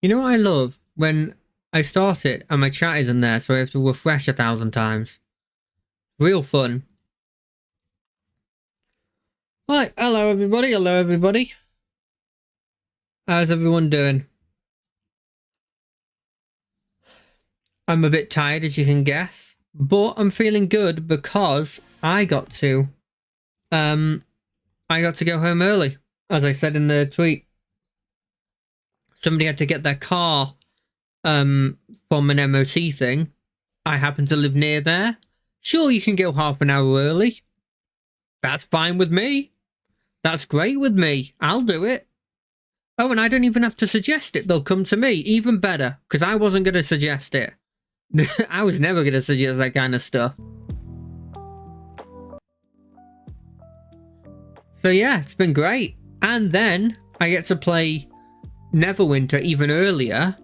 You know what I love? When I start it and my chat isn't there, so I have to refresh 1,000 times. Real fun. Right, hello everybody, hello everybody. How's everyone doing? I'm a bit tired, as you can guess, but I'm feeling good because um, I got to go home early, as I said in the tweet. Somebody had to get their car, from an MOT thing. I happen to live near there. Sure, you can go half an hour early. That's fine with me. That's great with me. I'll do it. Oh, and I don't even have to suggest it. They'll come to me. Even better, because I wasn't going to suggest it. I was never going to suggest that kind of stuff. So yeah, it's been great. And then I get to play Neverwinter even earlier.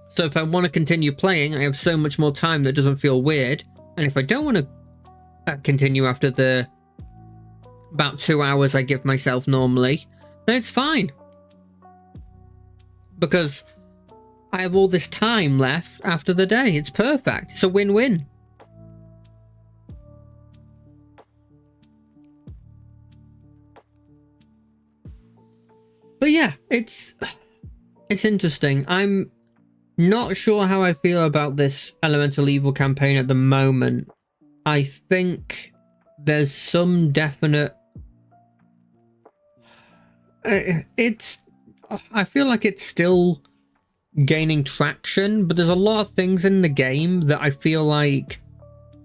So if I want to continue playing, I have so much more time that doesn't feel weird. And if I don't want to continue after the about 2 hours I give myself normally, then it's fine. Because I have all this time left after the day. It's perfect. It's a win-win. But yeah, it's interesting. I'm not sure how I feel about this Elemental Evil campaign at the moment. I think there's some definite... I feel like it's still gaining traction, but there's a lot of things in the game that I feel like...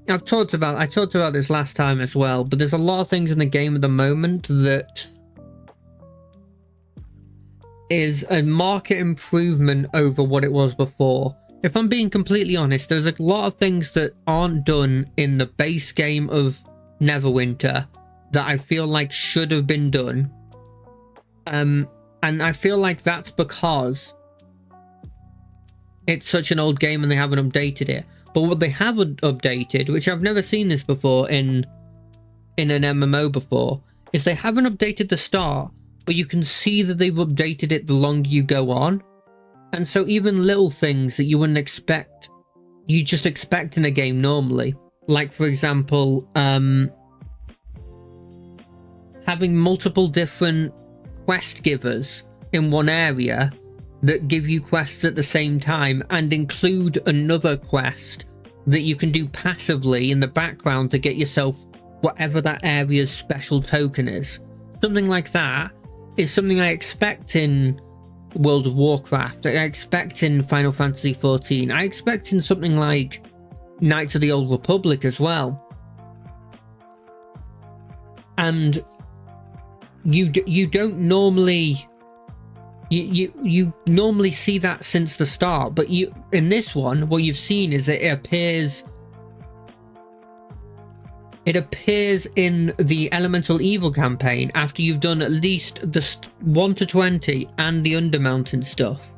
I talked about this last time as well, but there's a lot of things in the game at the moment that is a market improvement over what it was before. If I'm being completely honest, there's a lot of things that aren't done in the base game of Neverwinter that I feel like should have been done. And I feel like that's because it's such an old game and they haven't updated it. But what they haven't updated, which I've never seen this before in an MMO before, is they haven't updated the start, but you can see that they've updated it the longer you go on. And so even little things that you wouldn't expect, you just expect in a game normally. Like, for example, having multiple different quest givers in one area that give you quests at the same time and include another quest that you can do passively in the background to get yourself whatever that area's special token is. Something like that is something I expect in World of Warcraft. I expect in Final Fantasy XIV. I expect in something like Knights of the Old Republic as well. And you don't normally... You normally see that since the start, but in this one, what you've seen is that it appears in the Elemental Evil campaign after you've done at least the 1 to 20 and the Undermountain stuff.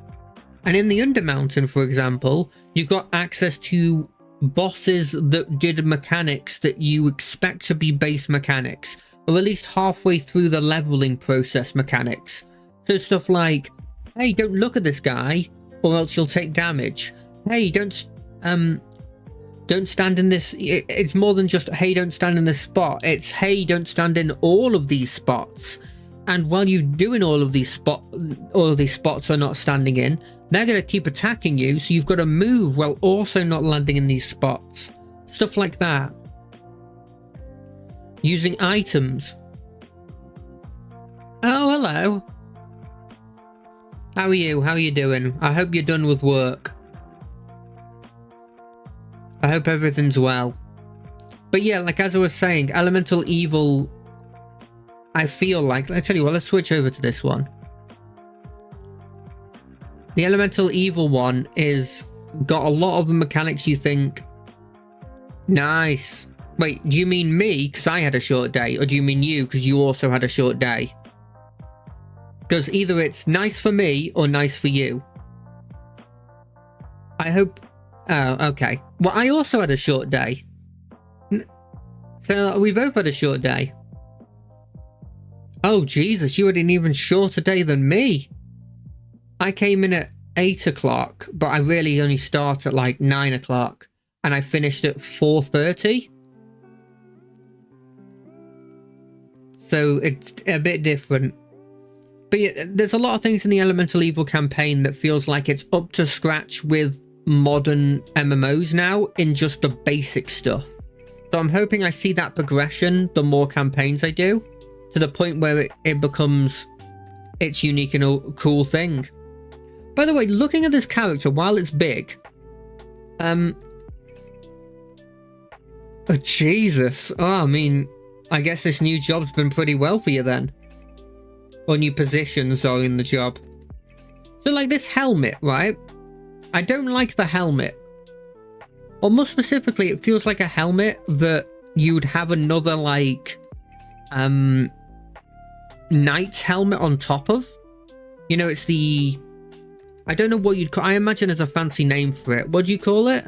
And in the Undermountain, for example, you got access to bosses that did mechanics that you expect to be base mechanics, or at least halfway through the leveling process mechanics. So stuff like, hey, don't look at this guy or else you'll take damage. Hey, don't stand in this. It's more than just, hey, don't stand in this spot. It's, hey, don't stand in all of these spots. And while you're doing all of these spots are not standing in, they're going to keep attacking you. So you've got to move while also not landing in these spots. Stuff like that. Using items. Oh, hello. How are you? How are you doing? I hope you're done with work. I hope everything's well. But yeah, like as I was saying, Elemental Evil, I feel like... I tell you what, let's switch over to this one. The Elemental Evil one is got a lot of the mechanics you think, nice. Wait, do you mean me because I had a short day? Or do you mean you because you also had a short day? Because either it's nice for me or nice for you. I hope... Oh, okay. Well, I also had a short day. So we both had a short day. Oh, Jesus, you had an even shorter day than me. I came in at 8 o'clock, but I really only start at like 9 o'clock, and I finished at 4:30. So it's a bit different. But yeah, there's a lot of things in the Elemental Evil campaign that feels like it's up to scratch with modern MMOs now in just the basic stuff. So I'm hoping I see that progression the more campaigns I do, to the point where it becomes its unique and a cool thing. By the way, looking at this character, while it's big, oh, Jesus. Oh, I mean, I guess this new job's been pretty well for you then. Or new positions are in the job. So like this helmet, right? I don't like the helmet. Or more specifically, it feels like a helmet that you'd have another like knight's helmet on top of. You know, it's the... I don't know what you'd call... I imagine there's a fancy name for it. What do you call it?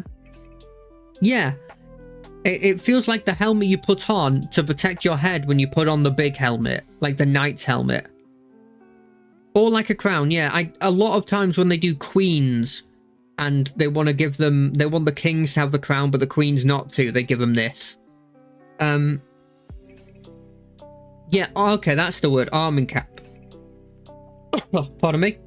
Yeah. It feels like the helmet you put on to protect your head when you put on the big helmet. Like the knight's helmet. Or like a crown, yeah. A lot of times when they do queens and they want to give them... They want the kings to have the crown, but the queens not to. They give them this. Yeah, okay, that's the word. Arming cap. Oh, pardon me.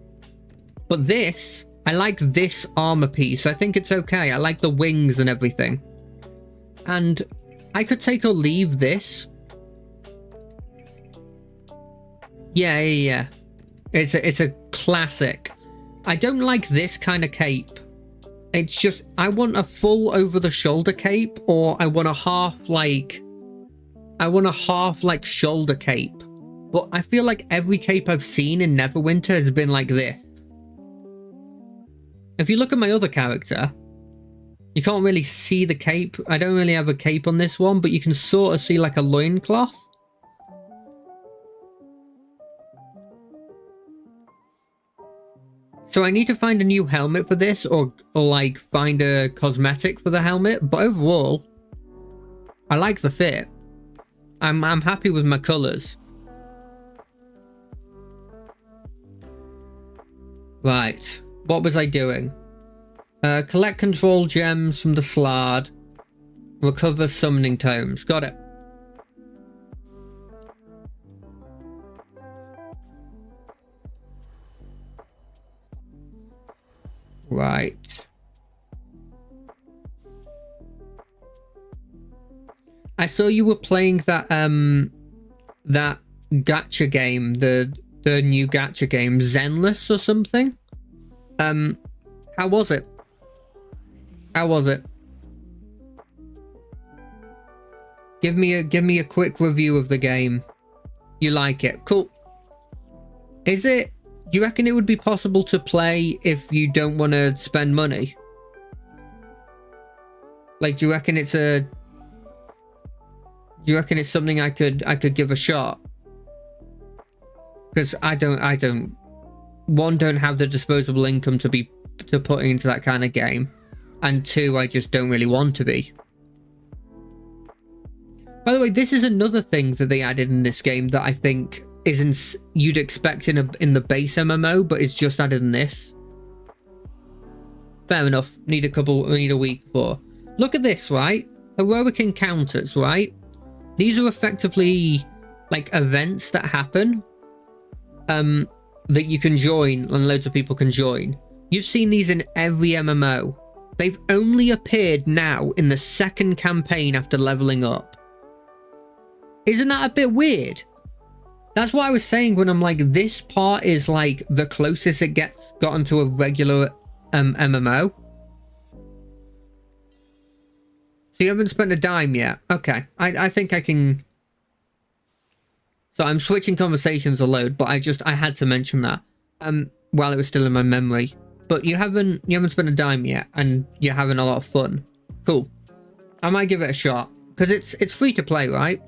But this... I like this armor piece. I think it's okay. I like the wings and everything. And I could take or leave this. Yeah. It's a classic. I don't like this kind of cape. It's just, I want a full over the shoulder cape, or I want a half like shoulder cape. But I feel like every cape I've seen in Neverwinter has been like this. If you look at my other character, you can't really see the cape. I don't really have a cape on this one, but you can sort of see like a loincloth. So I need to find a new helmet for this, or like find a cosmetic for the helmet. But overall, I like the fit. I'm happy with my colours. Right. What was I doing? Collect control gems from the Slard. Recover summoning tomes. Got it. Right. I saw you were playing that that gacha game, the new gacha game, Zenless or something. How was it? How was it? Give me a quick review of the game. You like it? Cool. Is it? Do you reckon it would be possible to play if you don't want to spend money? Like, do you reckon it's something I could give a shot? Because I don't have the disposable income to put into that kind of game, and two, I just don't really want to be. By the way, this is another thing that they added in this game that I think isn't you'd expect in the base MMO, but it's just added in this. Fair enough. Need a week for. Look at this, right? Heroic encounters, right? These are effectively like events that happen that you can join and loads of people can join. You've seen these in every MMO. They've only appeared now in the second campaign after leveling up. Isn't that a bit weird? That's what I was saying when I'm like, this part is like the closest it gotten to a regular MMO. So you haven't spent a dime yet? Okay, I think I can... So I'm switching conversations a load, but I had to mention that while it was still in my memory. But you haven't spent a dime yet, and you're having a lot of fun. Cool. I might give it a shot because it's free to play, right?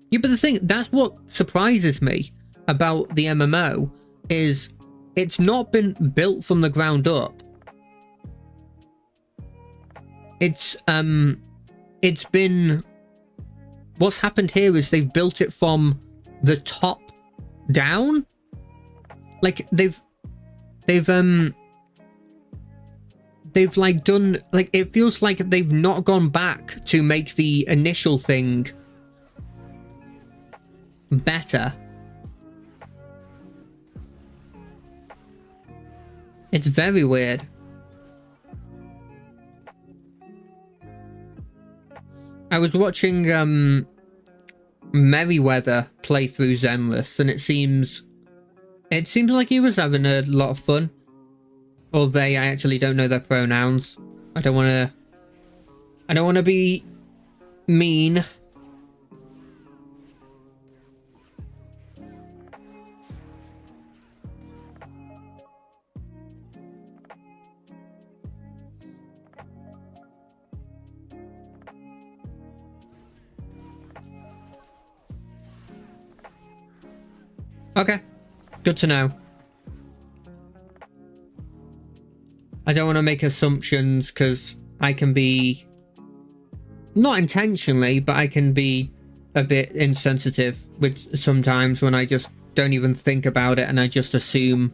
Yeah, but the thing, that's what surprises me about the MMO is it's not been built from the ground up. It's been... What's happened here is they've built it from the top down. Like they've like done, like, it feels like they've not gone back to make the initial thing better. It's very weird. I was watching Merryweather play through Zenless, and it seems like he was having a lot of fun. Or they, I actually don't know their pronouns. I don't want to be mean. Okay, good to know. I don't want to make assumptions because I can be, not intentionally, but I can be a bit insensitive with sometimes when I just don't even think about it and I just assume.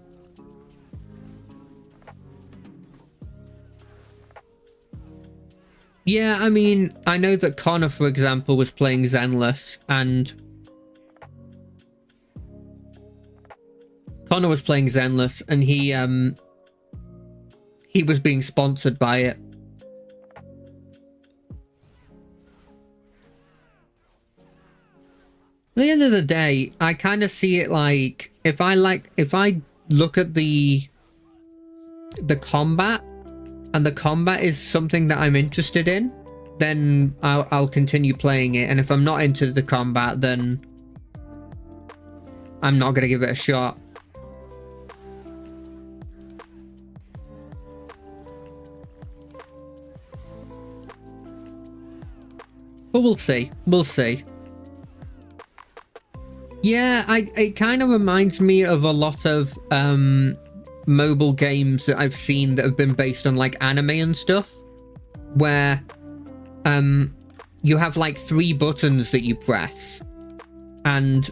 Yeah, I mean, I know that Connor, for example, was playing Zenless, and Connor was playing Zenless, and he was being sponsored by it. At the end of the day, I kind of see it like, if I look at the combat, and the combat is something that I'm interested in, then I'll continue playing it. And if I'm not into the combat, then I'm not going to give it a shot. But we'll see. We'll see. Yeah, it kind of reminds me of a lot of mobile games that I've seen that have been based on like anime and stuff, where you have like 3 buttons that you press, and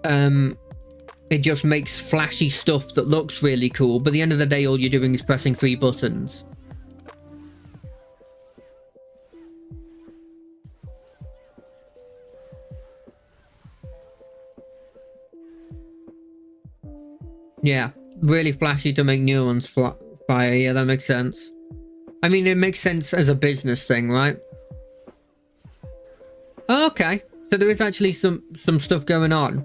it just makes flashy stuff that looks really cool, but at the end of the day all you're doing is pressing 3 buttons. Yeah, really flashy to make neurons fire. Yeah, that makes sense. I mean, it makes sense as a business thing, right? Oh, okay, so there is actually some stuff going on.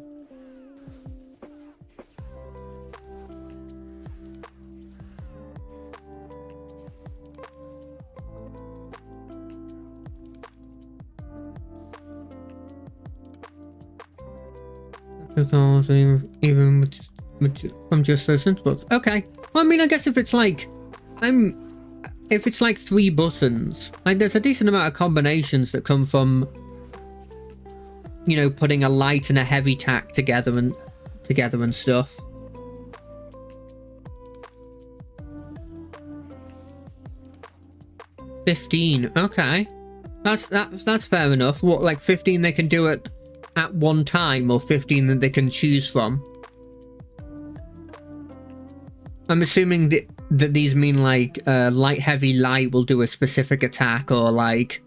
Even from just those inputs. Okay. Well, I mean, I guess if it's like 3 buttons, like there's a decent amount of combinations that come from, you know, putting a light and a heavy tack together and stuff. $15. Okay. That's fair enough. What, like 15 they can do it at one time, or 15 that they can choose from? I'm assuming that these mean like light, heavy, light will do a specific attack, or like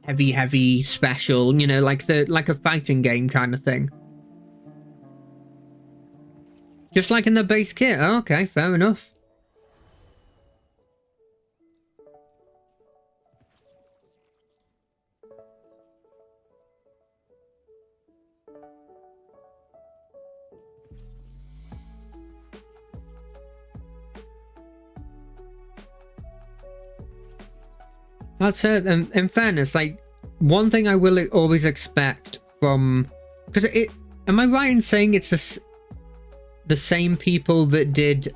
heavy, heavy, special. You know, like a fighting game kind of thing. Just like in the base kit. Oh, okay, fair enough. That's it. And in fairness, like, one thing I will always expect from, because am I right in saying it's the same people that did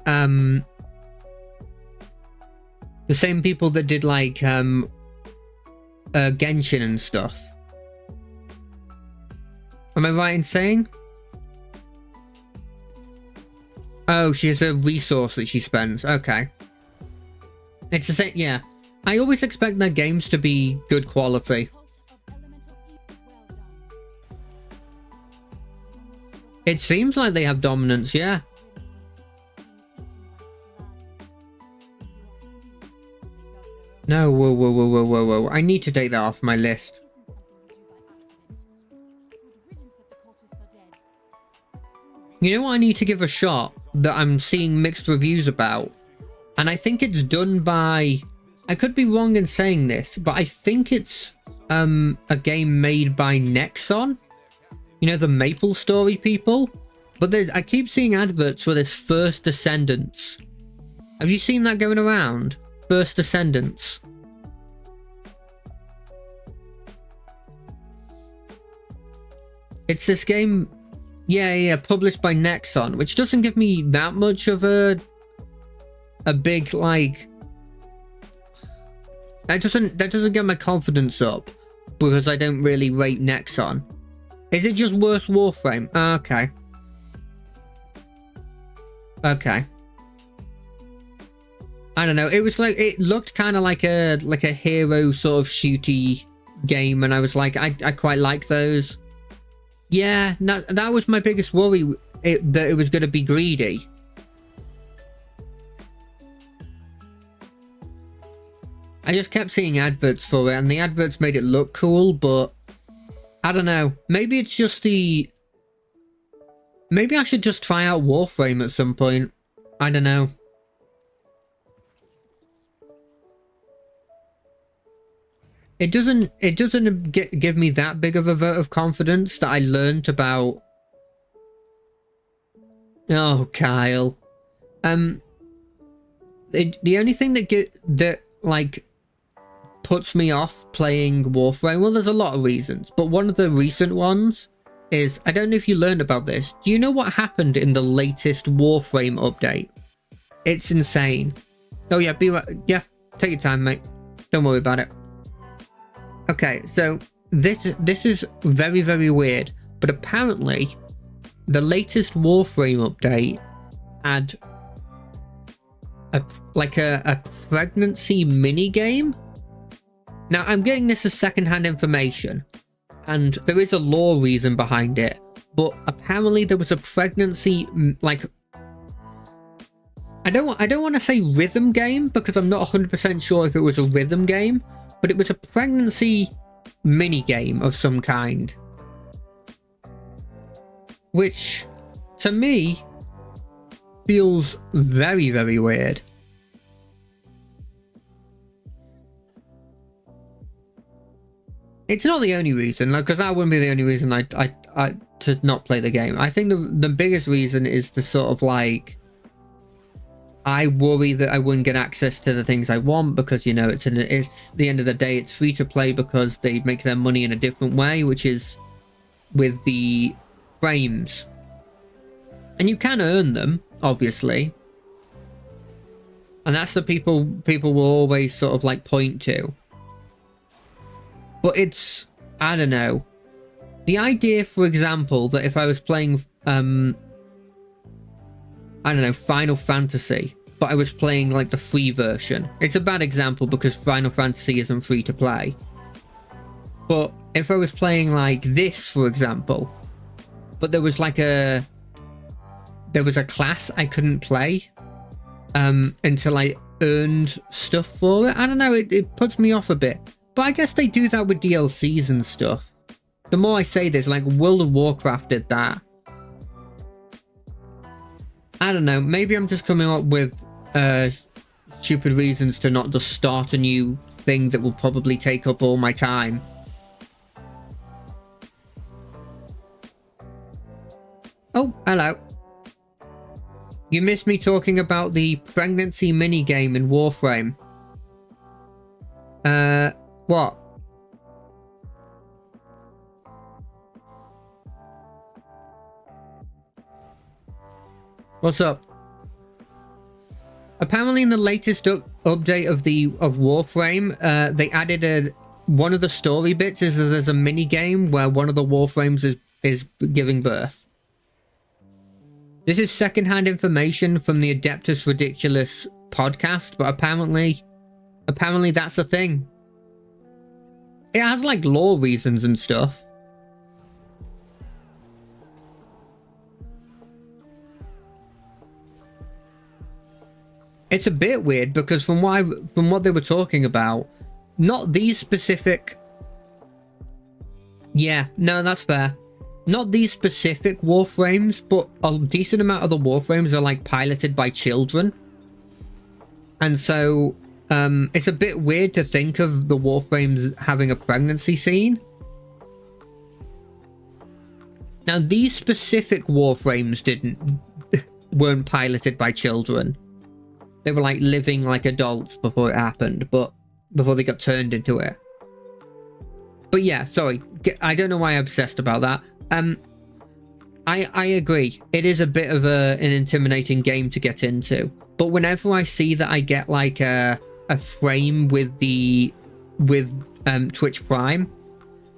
like Genshin and stuff? Am I right in saying? Oh, she has a resource that she spends. Okay. It's the same, yeah. I always expect their games to be good quality. It seems like they have dominance, yeah. No, whoa. I need to take that off my list. You know what I need to give a shot that I'm seeing mixed reviews about? And I think it's done by... I could be wrong in saying this, but I think it's a game made by Nexon. You know, the Maple Story people? But I keep seeing adverts for this First Descendants. Have you seen that going around? First Descendants. It's this game... Yeah, published by Nexon, which doesn't give me that much of a big, like... That doesn't get my confidence up, because I don't really rate Nexon. Is it just worse Warframe? Okay. Okay. I don't know. It was like, it looked kind of like a hero sort of shooty game, and I was like, I quite like those. Yeah, that was my biggest worry, that it was going to be greedy. I just kept seeing adverts for it, and the adverts made it look cool, but I don't know. Maybe it's just the... Maybe I should just try out Warframe at some point. I don't know. It doesn't give me that big of a vote of confidence that I learned about... Oh, Kyle. The only thing that like puts me off playing Warframe, well, there's a lot of reasons, but one of the recent ones is, I don't know if you learned about this. Do you know what happened in the latest Warframe update? It's insane. Oh yeah, yeah, take your time, mate. Don't worry about it. Okay, so this is very, very weird, but apparently the latest Warframe update had a pregnancy mini game. Now, I'm getting this as secondhand information, and there is a lore reason behind it, but apparently there was a pregnancy, like, I don't want to say rhythm game, because I'm not 100% sure if it was a rhythm game, but it was a pregnancy mini game of some kind, which to me feels very, very weird. It's not the only reason, like, because that wouldn't be the only reason I to not play the game. I think the biggest reason is the sort of like, I worry that I wouldn't get access to the things I want, because, you know, it's the end of the day, it's free to play because they make their money in a different way, which is with the frames. And you can earn them, obviously. And that's the people will always sort of like point to. But it's, I don't know. The idea, for example, that if I was playing, I don't know, Final Fantasy, but I was playing like the free version. It's a bad example because Final Fantasy isn't free to play. But if I was playing like this, for example, but there was a class I couldn't play until I earned stuff for it. I don't know, it puts me off a bit. But I guess they do that with DLCs and stuff. The more I say this, like World of Warcraft did that. I don't know, maybe I'm just coming up with stupid reasons to not just start a new thing that will probably take up all my time. Oh, hello. You missed me talking about the pregnancy minigame in Warframe. What? What's up? Apparently in the latest update of Warframe, they added one of the story bits is that there's a mini game where one of the Warframes is giving birth. This is secondhand information from the Adeptus Ridiculous podcast, but apparently that's a thing. It has like lore reasons and stuff. It's a bit weird because from what they were talking about, not these specific. Yeah, no, that's fair. Not these specific Warframes, but a decent amount of the Warframes are like piloted by children. And so it's a bit weird to think of the Warframes having a pregnancy scene. Now, these specific Warframes weren't piloted by children. They were like living like adults before it happened, but before they got turned into it. But yeah, sorry, I don't know why I'm obsessed about that. I agree. It is a bit of an intimidating game to get into. But whenever I see that I get like a frame with Twitch Prime,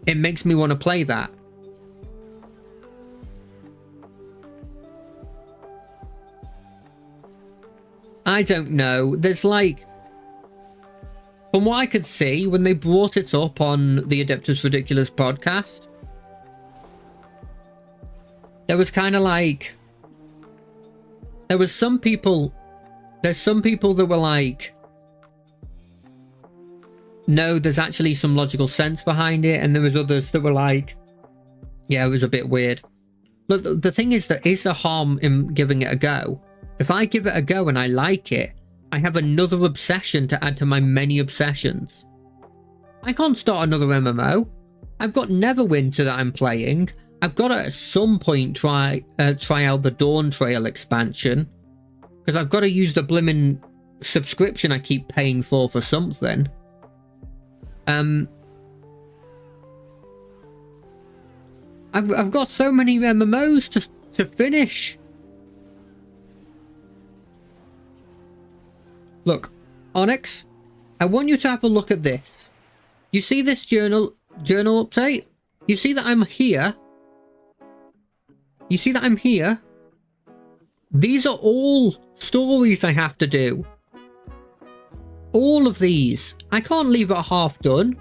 it makes me want to play that. I don't know. There's like, from what I could see, when they brought it up on the Adeptus Ridiculous podcast, there was kind of like, there's some people that were like, no, there's actually some logical sense behind it, and there was others that were like, yeah, it was a bit weird. Look, the thing is that is there harm in giving it a go? If I give it a go and I like it, I have another obsession to add to my many obsessions. I can't start another MMO. I've got Neverwinter that I'm playing. I've got to at some point try out the Dawn Trail expansion, because I've got to use the blimmin' subscription I keep paying for something. I've got so many MMOs to finish. Look, Onyx, I want you to have a look at this. You see this journal update? You see that I'm here? You see that I'm here? These are all stories I have to do. All of these. I can't leave it half done.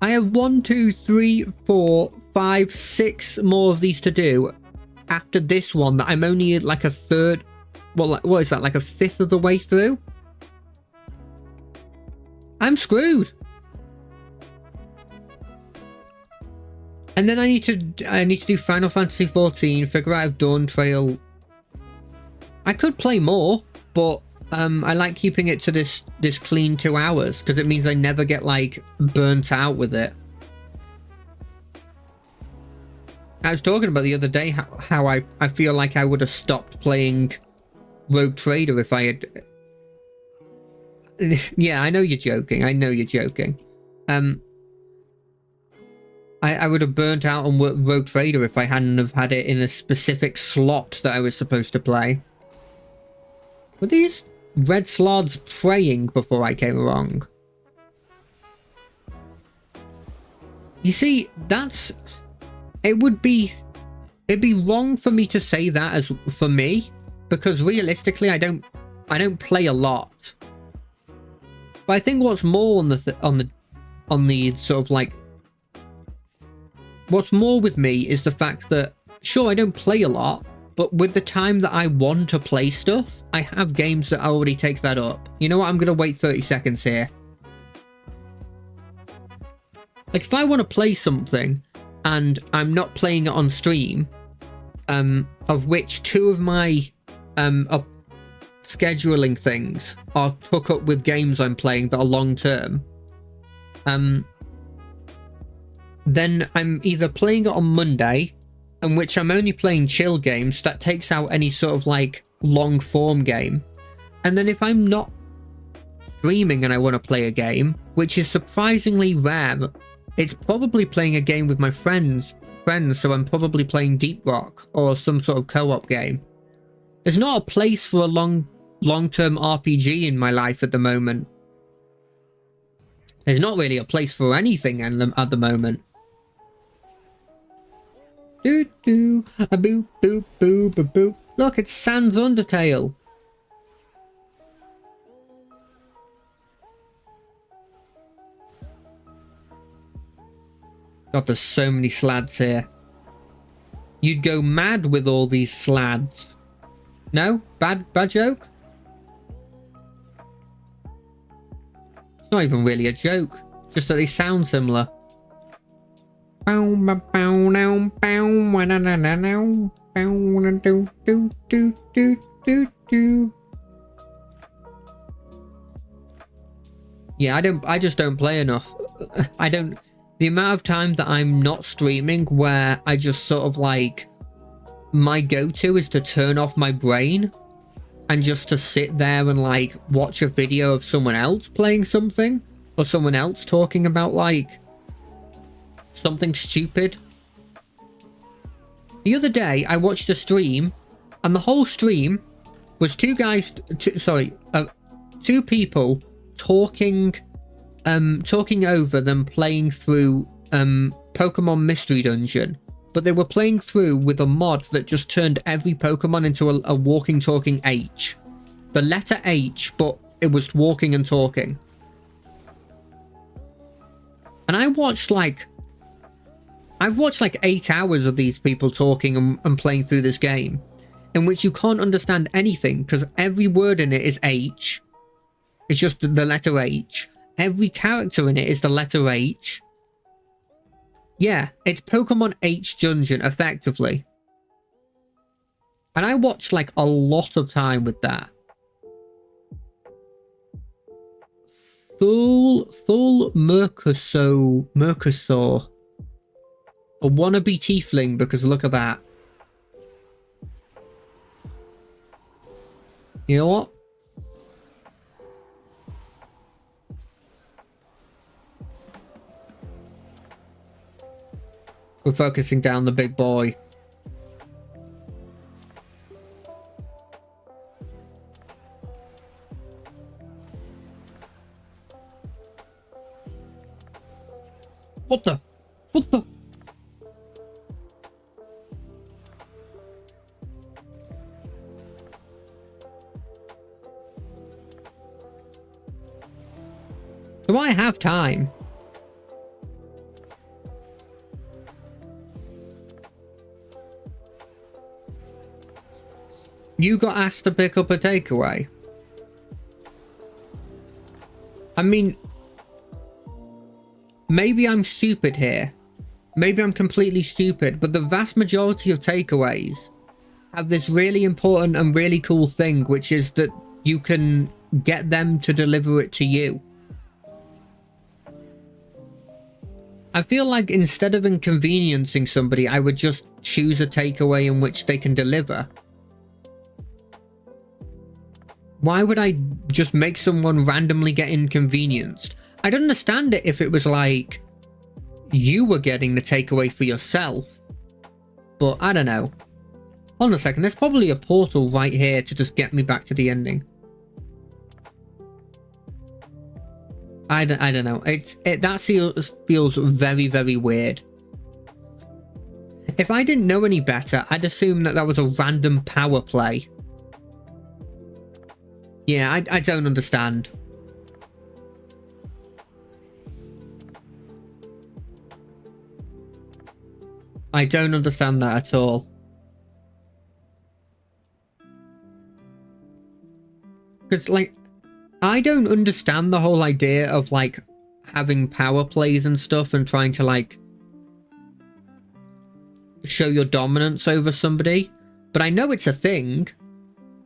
I have 1, 2, 3, 4, 5, 6 more of these to do after this one that I'm only like a third. Well, what is that, like a fifth of the way through? I'm screwed. And then I need to do Final Fantasy XIV, figure out if Dawn Trail. I could play more, but I like keeping it to this clean 2 hours because it means I never get like burnt out with it. I was talking about the other day how I feel like I would have stopped playing Rogue Trader if I had. Yeah, I know you're joking. I know you're joking. I would have burnt out on Rogue Trader if I hadn't have had it in a specific slot that I was supposed to play. Were these red slots praying before I came along? You see, it'd be wrong for me to say that as for me, because realistically I don't play a lot. But I think what's more on the sort of like, what's more with me is the fact that, sure, I don't play a lot, but with the time that I want to play stuff, I have games that already take that up. You know what? I'm going to wait 30 seconds here. Like, if I want to play something and I'm not playing it on stream, of which 2 of my scheduling things are took up with games I'm playing that are long term, then I'm either playing it on Monday, in which I'm only playing chill games, that takes out any sort of like long form game. And then if I'm not streaming and I want to play a game, which is surprisingly rare, it's probably playing a game with my friends, so I'm probably playing Deep Rock or some sort of co-op game. There's not a place for a long-term RPG in my life at the moment. There's not really a place for anything at the moment. Do do a boop boop boop boop boop. Look, it's Sans Undertale. God, there's so many slads here. You'd go mad with all these slads. No? Bad joke? It's not even really a joke, just that they sound similar. Yeah, I just don't play enough. The amount of time that I'm not streaming where I just sort of like, my go-to is to turn off my brain and just to sit there and like watch a video of someone else playing something, or someone else talking about like something stupid. The other day I watched a stream and the whole stream was two people talking over them playing through Pokemon Mystery Dungeon, but they were playing through with a mod that just turned every Pokemon into a walking talking H. The letter H, but it was walking and talking. And I've watched like 8 hours of these people talking and playing through this game, in which you can't understand anything because every word in it is H. It's just the letter H. Every character in it is the letter H. Yeah, it's Pokemon H Dungeon, effectively. And I watched like a lot of time with that. Thul Mercusaur. A wannabe tiefling, because look at that. You know what? We're focusing down the big boy. What the? Do I have time? You got asked to pick up a takeaway. I mean, maybe I'm stupid here. Maybe I'm completely stupid, but the vast majority of takeaways have this really important and really cool thing, which is that you can get them to deliver it to you. I feel like instead of inconveniencing somebody, I would just choose a takeaway in which they can deliver. Why would I just make someone randomly get inconvenienced? I'd understand it if it was like you were getting the takeaway for yourself. But I don't know. Hold on a second, there's probably a portal right here to just get me back to the ending. I don't know. That feels very, very weird. If I didn't know any better, I'd assume that was a random power play. Yeah, I don't understand. I don't understand that at all. Because, like, I don't understand the whole idea of, like, having power plays and stuff and trying to, like, show your dominance over somebody. But I know it's a thing.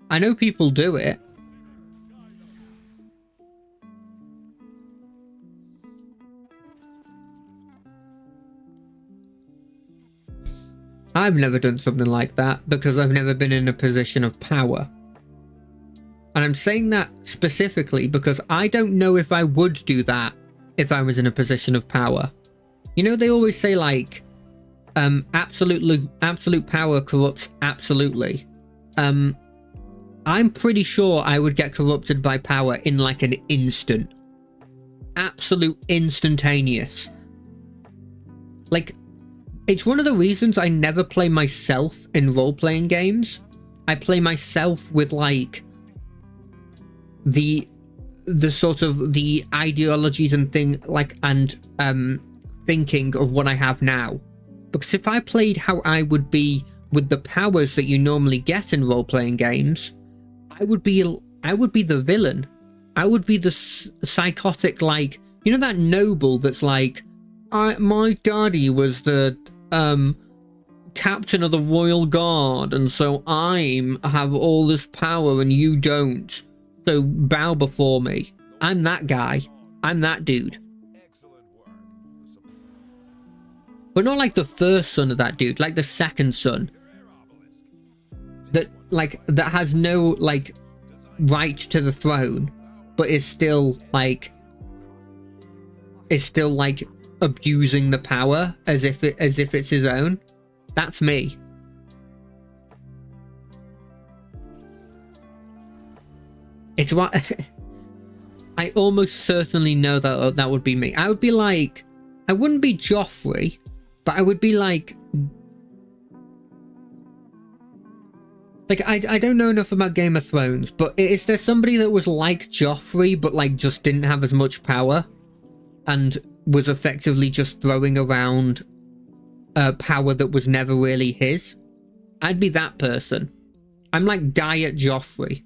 I know people do it. I've never done something like that because I've never been in a position of power. And I'm saying that specifically because I don't know if I would do that if I was in a position of power. You know, they always say like, absolute power corrupts absolutely. I'm pretty sure I would get corrupted by power in like an instant. Absolute instantaneous. Like, it's one of the reasons I never play myself in role-playing games. I play myself with like the sort of the ideologies and thinking of what I have now. Because if I played how I would be with the powers that you normally get in role-playing games, I would be the villain. I would be the psychotic, like, you know, that noble that's like, my daddy was the captain of the royal guard, and so I have all this power and you don't. So bow before me. I'm that guy. I'm that dude. But not like the first son of that dude, like the second son. That, like, that has no, like, right to the throne, but is still, like, abusing the power as if it's his own. That's me. It's what I almost certainly know that that would be me. I would be like, I wouldn't be Joffrey, but I would be like I don't know enough about Game of Thrones, but is there somebody that was like Joffrey but like just didn't have as much power and was effectively just throwing around power that was never really his? I'd be that person. I'm like Diet Joffrey.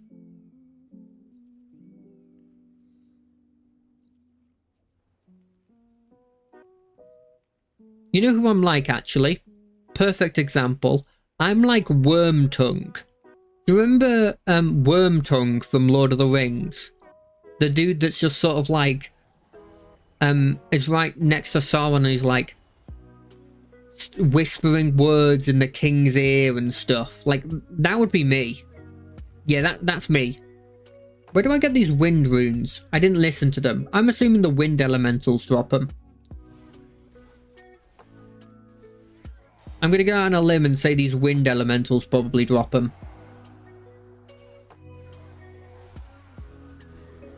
You know who I'm like, actually? Perfect example. I'm like Wormtongue. Do you remember Wormtongue from Lord of the Rings? The dude that's just sort of like is right next to Sauron and he's like whispering words in the king's ear and stuff. Like, that would be me. Yeah, that's me. Where do I get these wind runes? I didn't listen to them. I'm assuming the wind elementals drop them. I'm gonna go out on a limb and say these wind elementals probably drop them.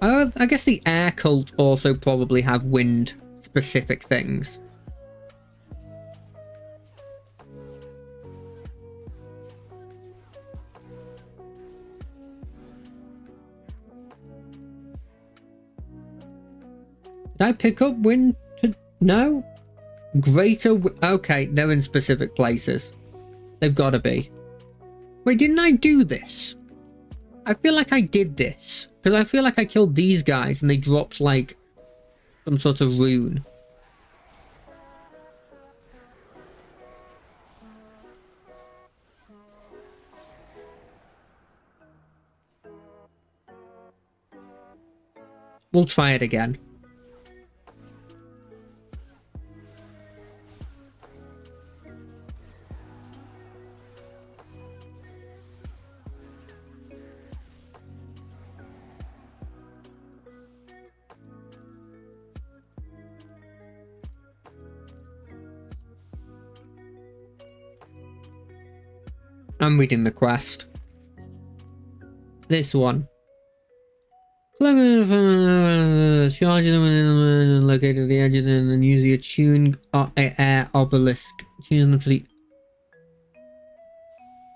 I guess the air cult also probably have wind specific things. Did I pick up wind to... No? Greater... Okay, they're in specific places. They've got to be. Wait, didn't I do this? I feel like I did this. Because I feel like I killed these guys and they dropped, like, some sort of rune. We'll try it again. I'm reading the quest. This one. Charge them located at the edge of them and then use the attuned air obelisk. Tune them to the...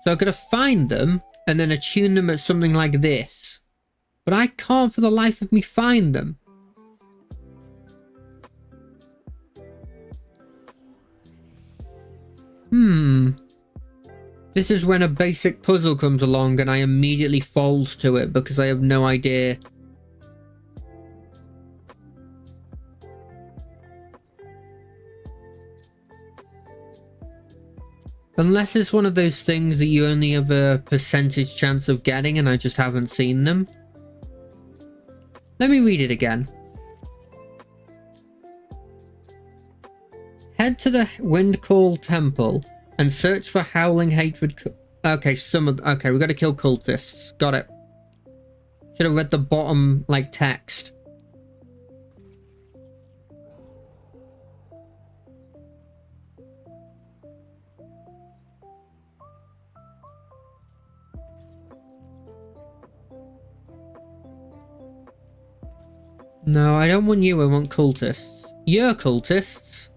So I've got to find them and then attune them at something like this. But I can't for the life of me find them. This is when a basic puzzle comes along and I immediately fold to it because I have no idea. Unless it's one of those things that you only have a percentage chance of getting and I just haven't seen them. Let me read it again. Head to the Windcall Temple and search for Howling Hatred. Okay, okay, we got to kill cultists. Got it. Should have read the bottom, like, text. No, I don't want you, I want cultists. You're cultists.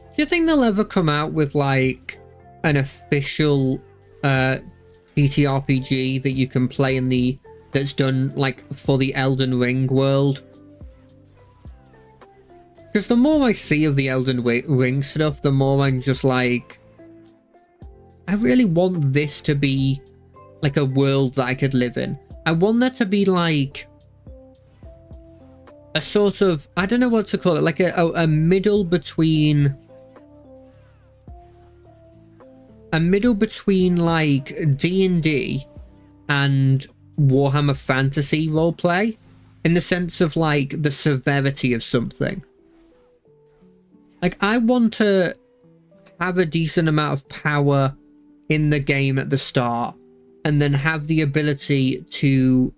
Do you think they'll ever come out with, like, an official TTRPG that you can play in the that's done like for the Elden Ring world. Because the more I see of the Elden Ring stuff, the more I'm just like, I really want this to be like a world that I could live in. I want there to be like a sort of, I don't know what to call it, like a middle between like D&D and Warhammer Fantasy roleplay, in the sense of like the severity of something. Like, I want to have a decent amount of power in the game at the start, and then have the ability to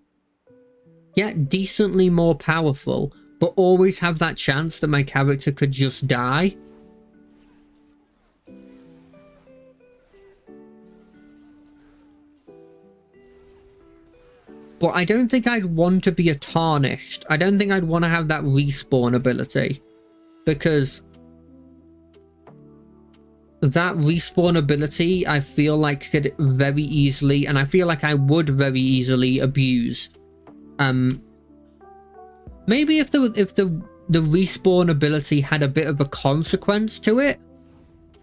get decently more powerful, but always have that chance that my character could just die. But I don't think I'd want to be a Tarnished. I don't think I'd want to have that respawn ability, because that respawn ability I feel like could very easily, and I feel like I would very easily abuse. Maybe if the respawn ability had a bit of a consequence to it,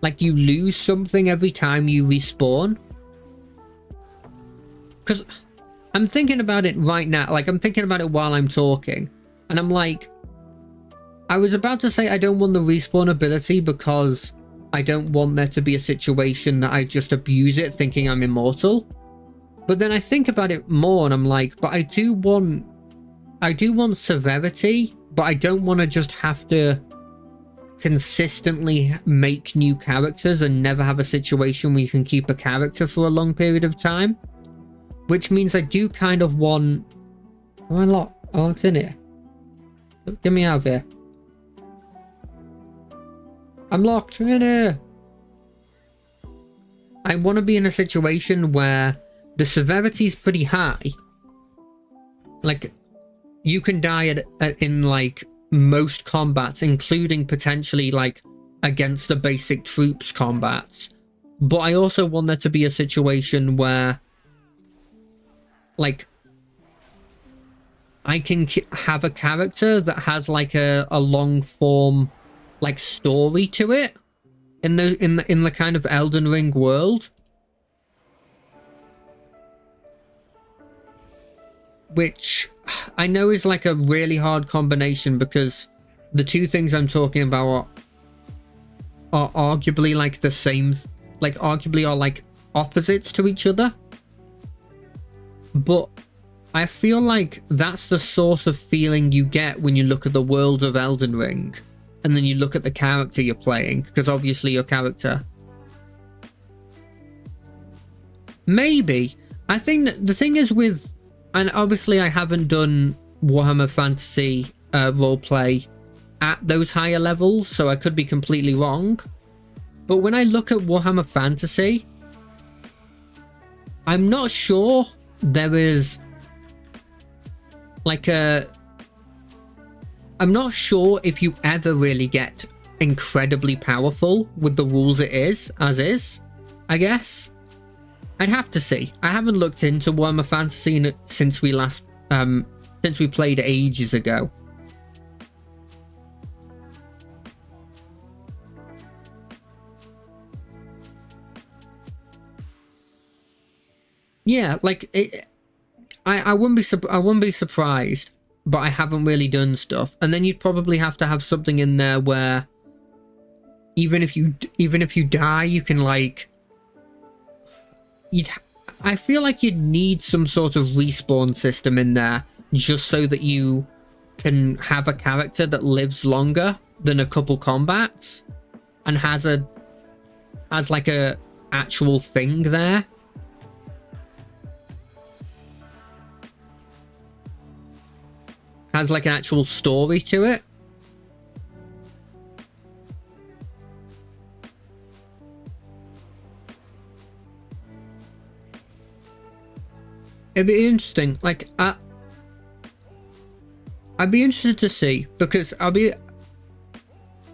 like you lose something every time you respawn. Because I'm thinking about it right now, like I'm thinking about it while I'm talking, and I'm like, I was about to say I don't want the respawn ability because I don't want there to be a situation that I just abuse it thinking I'm immortal. But then I think about it more and I'm like, but I do want severity, but I don't want to just have to consistently make new characters and never have a situation where you can keep a character for a long period of time. Which means I do kind of want... Am I locked in here? Get me out of here. I'm locked in here. I want to be in a situation where the severity is pretty high. Like, you can die in like most combats, including potentially like against the basic troops combats. But I also want there to be a situation where like I can have a character that has like a long form like story to it in the kind of Elden Ring world, which I know is like a really hard combination, because the two things I'm talking about are arguably like the same, like arguably are like opposites to each other. But I feel like that's the sort of feeling you get when you look at the world of Elden Ring, and then you look at the character you're playing, because obviously your character... Maybe. I think that the thing is with... And obviously I haven't done Warhammer Fantasy roleplay at those higher levels, so I could be completely wrong. But when I look at Warhammer Fantasy, I'm not sure there is like a... I'm not sure if you ever really get incredibly powerful with the rules it is, as is, I guess. I'd have to see. I haven't looked into Warhammer Fantasy since we last, since we played ages ago. Yeah, like, I wouldn't be surprised. But I haven't really done stuff. And then you'd probably have to have something in there where even if you die, you can like... I feel like you'd need some sort of respawn system in there just so that you can have a character that lives longer than a couple combats and has like a actual thing there. Has like an actual story to it. It'd be interesting. Like, I'd be interested to see, because I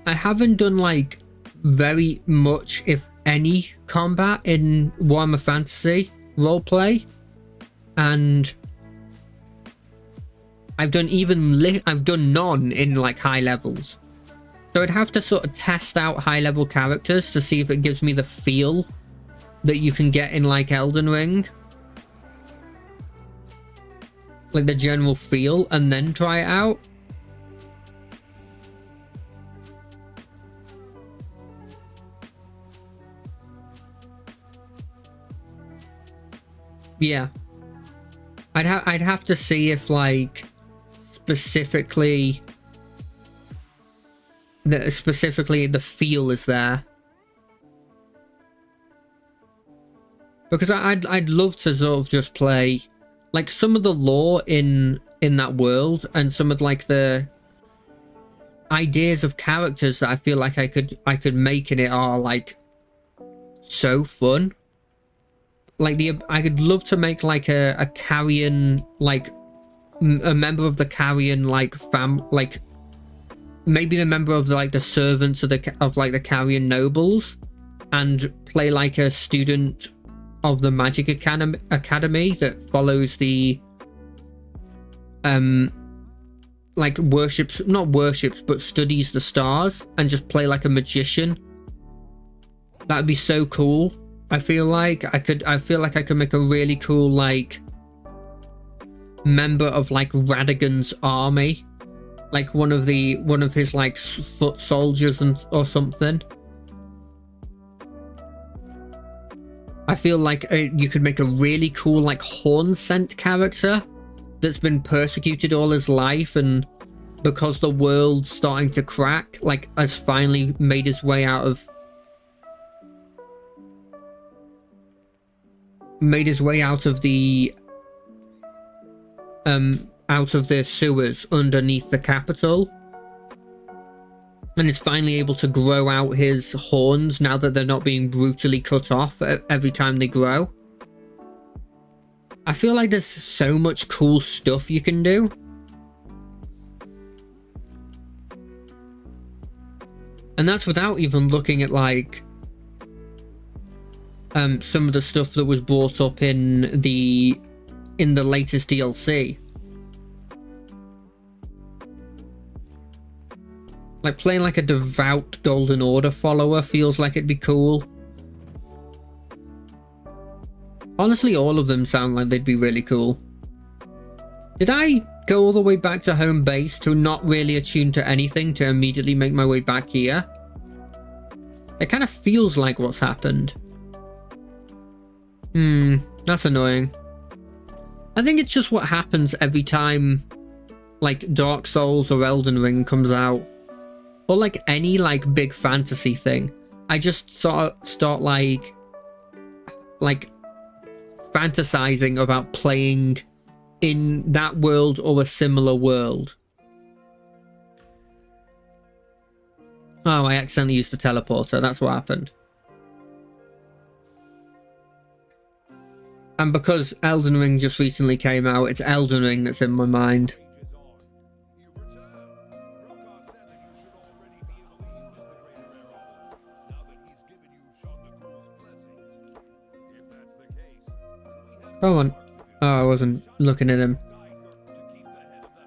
haven't done like very much, if any, combat in Warhammer Fantasy roleplay, and I've done none in like high levels. So I'd have to sort of test out high level characters to see if it gives me the feel that you can get in like Elden Ring. Like the general feel, and then try it out. Yeah. I'd have to see if like specifically the feel is there. Because I'd love to sort of just play like some of the lore in that world, and some of like the ideas of characters that I feel like I could make in it are like so fun. Like I could love to make like a Carrion, like a member of the Carrion like like maybe the member of like the servants of the Carrion nobles, and play like a student of the Magic Academy that follows the like not worships but studies the stars, and just play like a magician. That'd be so cool. I feel like I could make a really cool like member of like Radagon's army, like one of his like foot soldiers or something. I feel like you could make a really cool like Horn Scent character that's been persecuted all his life, and because the world's starting to crack, like has finally made his way out of the sewers underneath the capital, and is finally able to grow out his horns now that they're not being brutally cut off every time they grow. I feel like there's so much cool stuff you can do. And that's without even looking at like some of the stuff that was brought up in the latest DLC. Like playing like a devout Golden Order follower feels like it'd be cool. Honestly, all of them sound like they'd be really cool. Did I go all the way back to home base to not really attune to anything to immediately make my way back here? It kind of feels like what's happened. That's annoying. I think it's just what happens every time like Dark Souls or Elden Ring comes out. Or like any like big fantasy thing. I just start like fantasizing about playing in that world or a similar world. Oh, I accidentally used the teleporter. That's what happened. And because Elden Ring just recently came out, it's Elden Ring that's in my mind. Come on. Oh, I wasn't looking at him.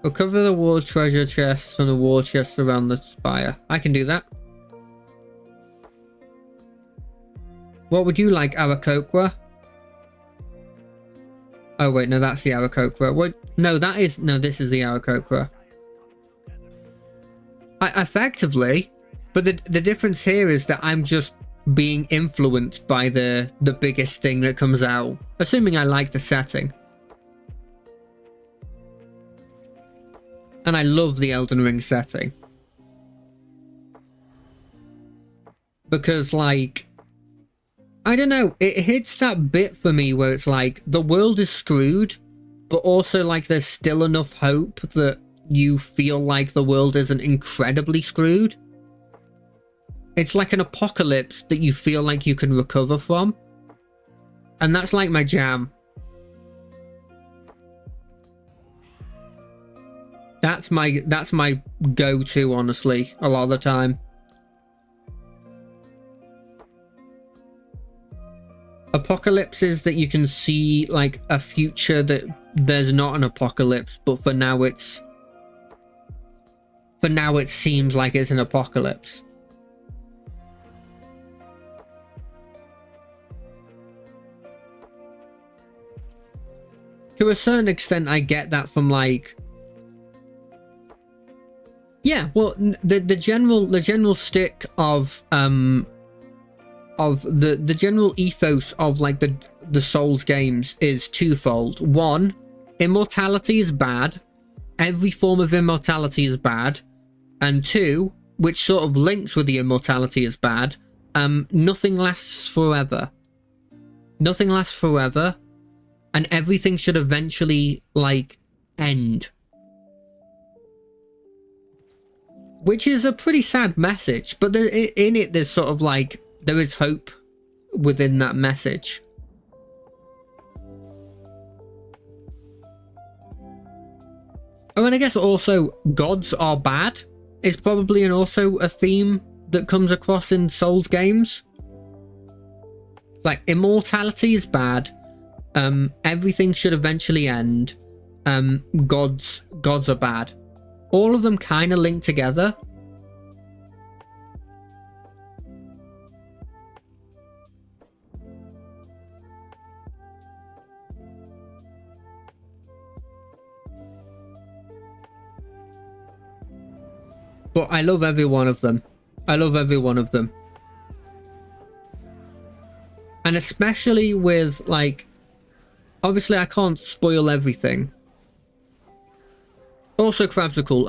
Recover the war treasure chests from the war chests around the spire. I can do that. What would you like, Aarakocra? Oh wait, no, that's the Aarakocra. What? No, this is the Aarakocra. Effectively, but the difference here is that I'm just being influenced by the biggest thing that comes out, assuming I like the setting. And I love the Elden Ring setting. Because, like, I don't know, it hits that bit for me where it's like, the world is screwed, but also, like, there's still enough hope that you feel like the world isn't incredibly screwed. It's like an apocalypse that you feel like you can recover from. And that's like my jam. That's my go-to, honestly, a lot of the time. Apocalypses that you can see like a future that there's not an apocalypse, but for now it seems like it's an apocalypse. To a certain extent, I get that from like, yeah, well, the general stick of the general ethos of like the Souls games is twofold. One, immortality is bad. Every form of immortality is bad. And two, which sort of links with the immortality is bad, nothing lasts forever. Nothing lasts forever, and everything should eventually like end. Which is a pretty sad message, but in it there's sort of like, there is hope within that message. Oh, and I guess also gods are bad is probably also a theme that comes across in Souls games. Like, immortality is bad. Everything should eventually end. Gods are bad. All of them kind of link together. But I love every one of them. I love every one of them. And especially with, like, obviously I can't spoil everything. Also, crabs are cool.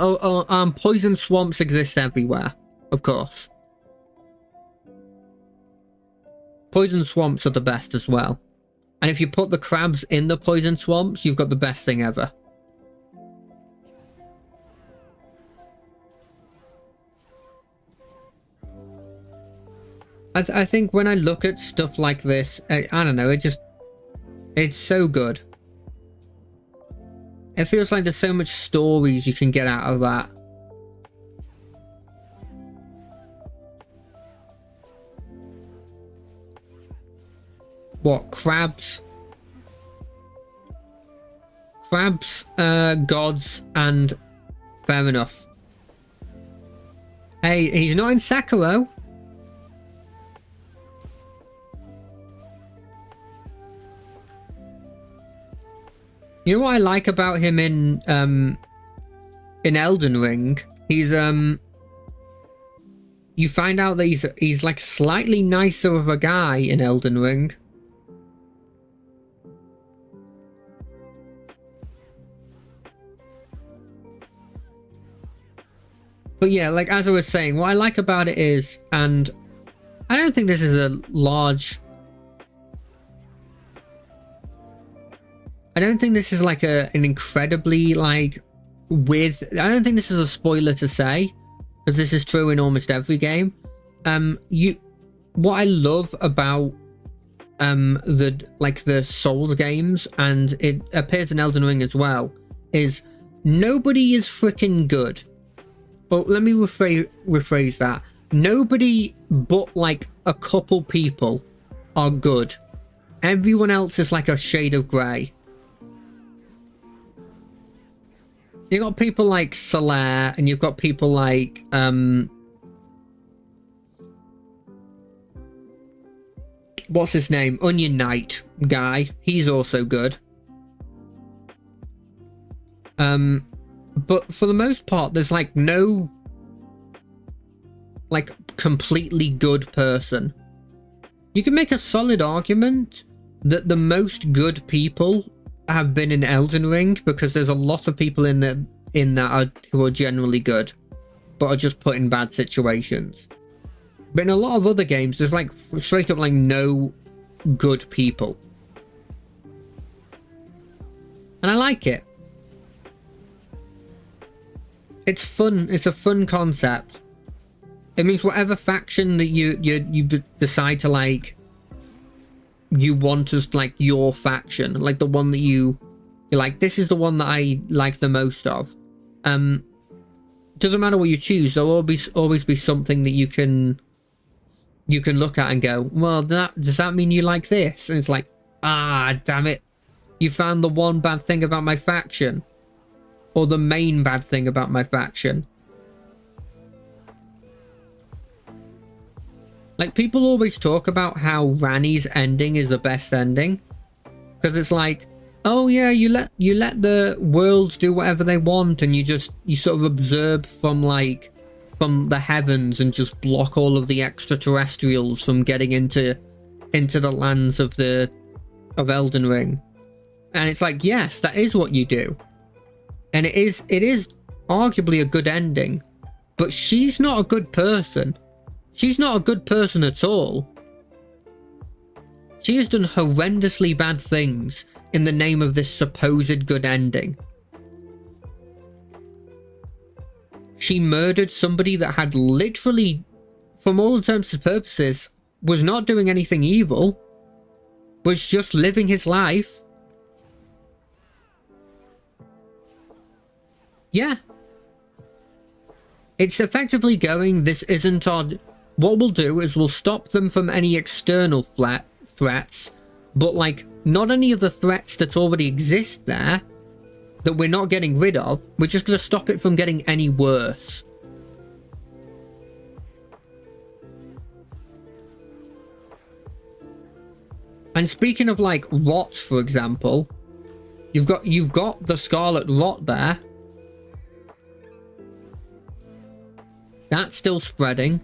Poison swamps exist everywhere, of course. Poison swamps are the best as well. And if you put the crabs in the poison swamps, you've got the best thing ever. I think when I look at stuff like this, I don't know, it's so good. It feels like there's so much stories you can get out of that. What, crabs? Crabs, gods, and fair enough. Hey, he's not in Sekiro. You know what I like about him in Elden Ring? He's you find out that he's like slightly nicer of a guy in Elden Ring. But yeah, like as I was saying, what I like about it is, and I don't think this is a large, I don't think this is like an incredibly like weird, I don't think this is a spoiler to say, because this is true in almost every game. What I love about the Souls games, and it appears in Elden Ring as well, is nobody is freaking good. Well, let me rephrase that. Nobody but like a couple people are good. Everyone else is like a shade of grey. You've got people like Solaire, and you've got people like what's his name? Onion Knight guy. He's also good. But for the most part, there's like no like completely good person. You can make a solid argument that the most good people have been in Elden Ring, because there's a lot of people in that who are generally good, but are just put in bad situations. But in a lot of other games, there's like straight up like no good people. And I like it. It's fun. It's a fun concept. It means whatever faction that you decide to like, you want as like your faction, like the one that you're like, this is the one that I like the most of. Doesn't matter what you choose, there'll always be something that you can you can look at and go, well, does that mean you like this? And it's like, ah, damn it. You found the one bad thing about my faction. Or the main bad thing about my faction. Like, people always talk about how Ranni's ending is the best ending. Because it's like, oh yeah, you let the worlds do whatever they want, and you sort of observe from the heavens and just block all of the extraterrestrials from getting into the lands of Elden Ring. And it's like, yes, that is what you do. And it is arguably a good ending. But she's not a good person. She's not a good person at all. She has done horrendously bad things in the name of this supposed good ending. She murdered somebody that had literally, from all intents and purposes, was not doing anything evil. Was just living his life. Yeah. It's effectively going, this isn't odd. What we'll do is we'll stop them from any external threats, but like, not any of the threats that already exist there, that we're not getting rid of. We're just going to stop it from getting any worse. And speaking of like rot, for example, you've got the Scarlet Rot there. That's still spreading.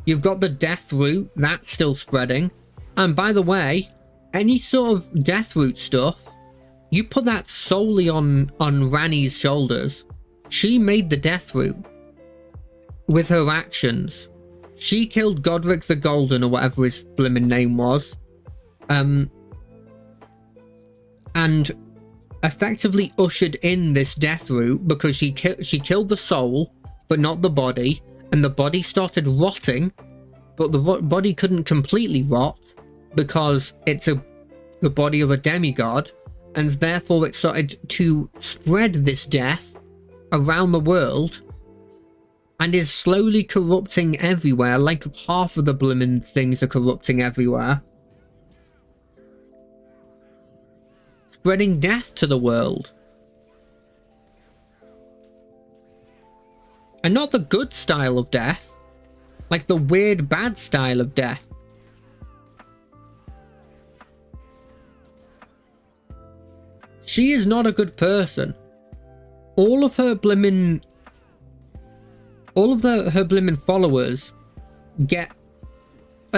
You've got the Death Root, that's still spreading. And by the way, any sort of Death Root stuff, you put that solely on Ranni's shoulders. She made the Death Root with her actions. She killed Godric the Golden, or whatever his blimmin' name was. And effectively ushered in this Death Root because she killed the soul, but not the body. And the body started rotting, but the body couldn't completely rot because it's the body of a demigod, and therefore it started to spread this death around the world and is slowly corrupting everywhere, like half of the blimmin' things are corrupting everywhere. Spreading death to the world. And not the good style of death, like the weird bad style of death. She is not a good person. All of her blimmin' followers get,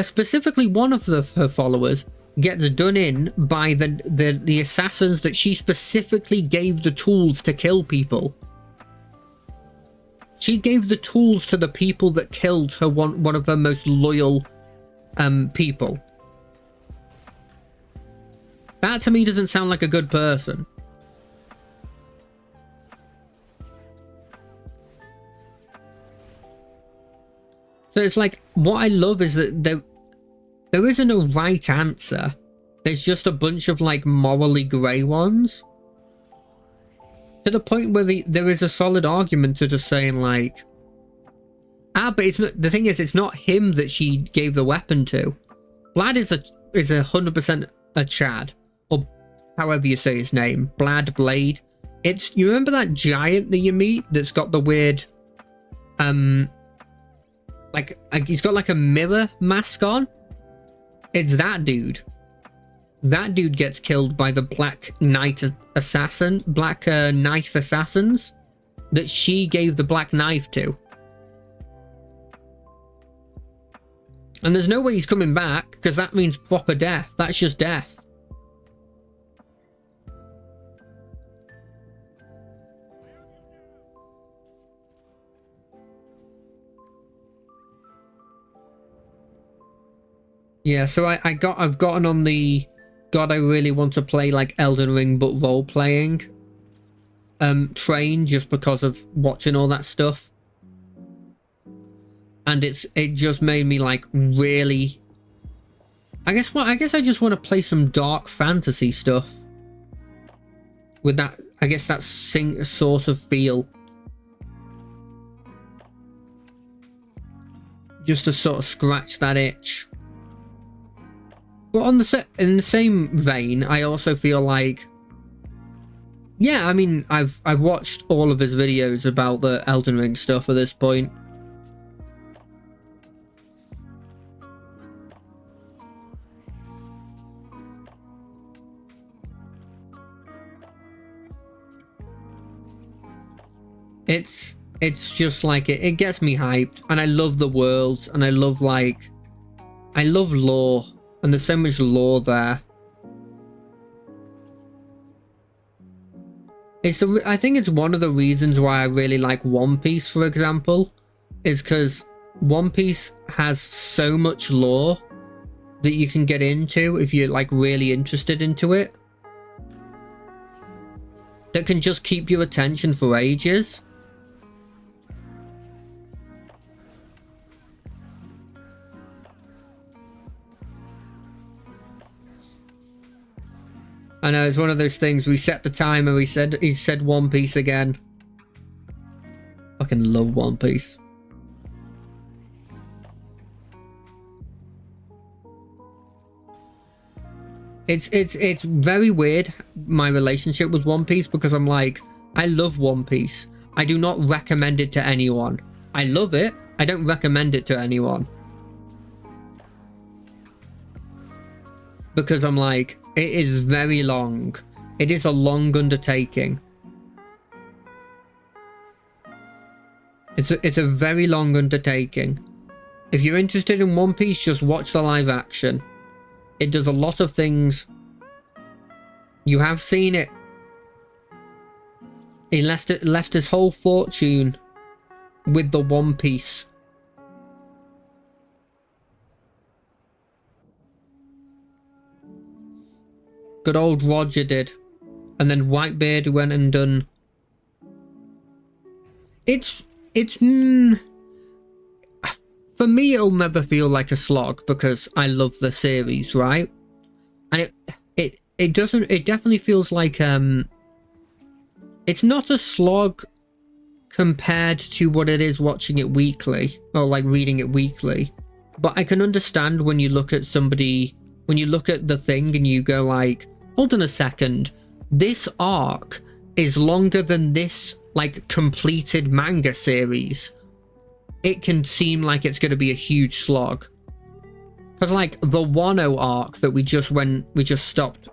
specifically one of her followers gets done in by the assassins that she specifically gave the tools to kill people. She gave the tools to the people that killed her, one of her most loyal people. That to me doesn't sound like a good person. So it's like, what I love is that there isn't a right answer. There's just a bunch of like morally grey ones. To the point where there is a solid argument to just saying like, but it's not, the thing is, it's not him that she gave the weapon to. Blad is 100% a Chad, or however you say his name, Blade. You remember that giant that you meet that's got the weird, like he's got like a mirror mask on? It's that dude. That dude gets killed by the Black Knife Assassins that she gave the black knife to. And there's no way he's coming back, because that means proper death. That's just death. Yeah, so I've gotten on the God, I really want to play like Elden Ring but role playing train, just because of watching all that stuff. And it just made me like really, I guess I just want to play some dark fantasy stuff with that, I guess that sort of feel, just to sort of scratch that itch. But in the same vein, I also feel like, yeah, I mean, I've watched all of his videos about the Elden Ring stuff at this point. It's just like it gets me hyped, and I love the world, and I love lore, and there's so much lore there. I think it's one of the reasons why I really like One Piece, for example, is because One Piece has so much lore that you can get into if you're like really interested into it, that can just keep your attention for ages. I know, it's one of those things. We set the timer. He said One Piece again. Fucking love One Piece. It's very weird, my relationship with One Piece, because I'm like, I love One Piece. I do not recommend it to anyone. I love it. I don't recommend it to anyone. Because I'm like, it is very long. It is a long undertaking. It's a very long undertaking. If you're interested in One Piece, just watch the live action. It does a lot of things. You have seen it. He left his whole fortune with the One Piece. Good old Roger did. And then Whitebeard went and done. For me, it'll never feel like a slog because I love the series, right? And it definitely feels like it's not a slog compared to what it is watching it weekly or like reading it weekly. But I can understand when you look at somebody, when you look at the thing and you go like, hold on a second, this arc is longer than this like completed manga series. It can seem like it's going to be a huge slog. Because like the Wano arc that we just stopped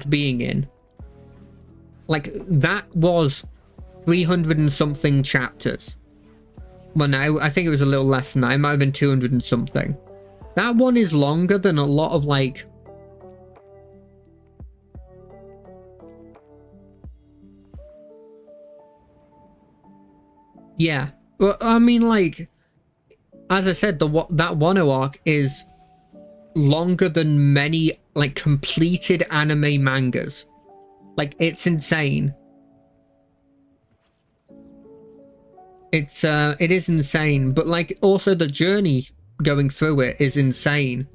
being in, like that was 300 and something chapters. Well, now I think it was a little less than that. It might have been 200 and something. That one is longer than a lot of like yeah. Well, I mean, like, as I said, that Wano arc is longer than many like completed anime mangas. Like, it's insane. It is insane, but like also the journey going through it is insane,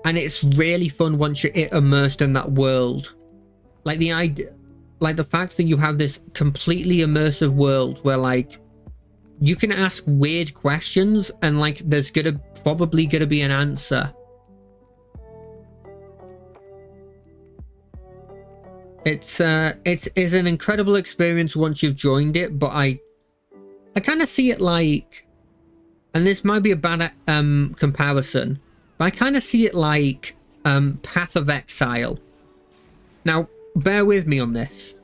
and it's really fun once you're immersed in that world. Like the idea, like the fact that you have this completely immersive world where like you can ask weird questions and like there's probably gonna be an answer. It's an incredible experience once you've joined it, but I kind of see it like, and this might be a bad comparison, but I kind of see it like Path of Exile. Now, bear with me on this.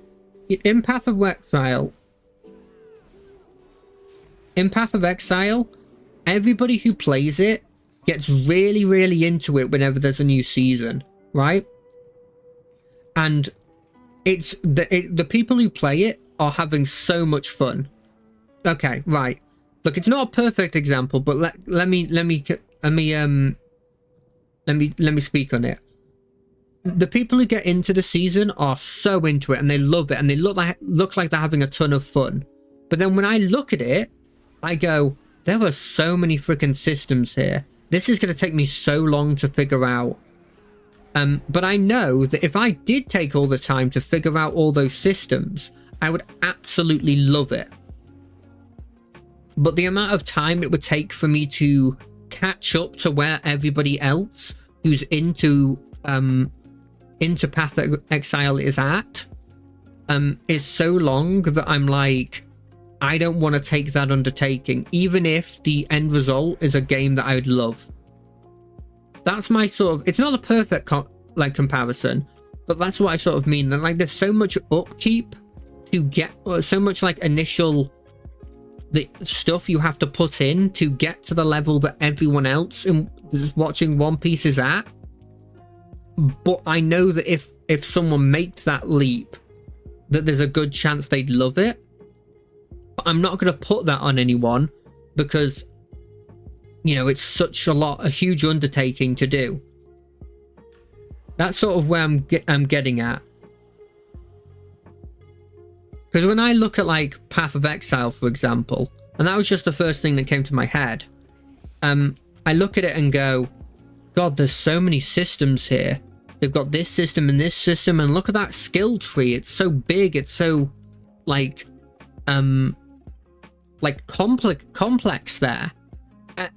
In Path of Exile, everybody who plays it gets really, really into it whenever there's a new season, right? And it's the people who play it are having so much fun. Okay, right. Look, it's not a perfect example, but let me speak on it. The people who get into the season are so into it and they love it and they look like they're having a ton of fun. But then when I look at it, I go, there are so many freaking systems here. This is going to take me so long to figure out. But I know that if I did take all the time to figure out all those systems, I would absolutely love it. But the amount of time it would take for me to catch up to where everybody else who's into Path of Exile is at is so long that I'm like, I don't want to take that undertaking, even if the end result is a game that I would love. That's my sort of, it's not a perfect comparison, but that's what I sort of mean. That like there's so much upkeep to get, so much like initial the stuff you have to put in to get to the level that everyone else in watching One Piece is at. But I know that if someone makes that leap, that there's a good chance they'd love it. But I'm not going to put that on anyone because, you know, it's such a huge undertaking to do. That's sort of where I'm getting at. Because when I look at like Path of Exile, for example, and that was just the first thing that came to my head, I look at it and go, God, there's so many systems here. They've got this system and this system, and look at that skill tree. It's so big. It's so like complex there.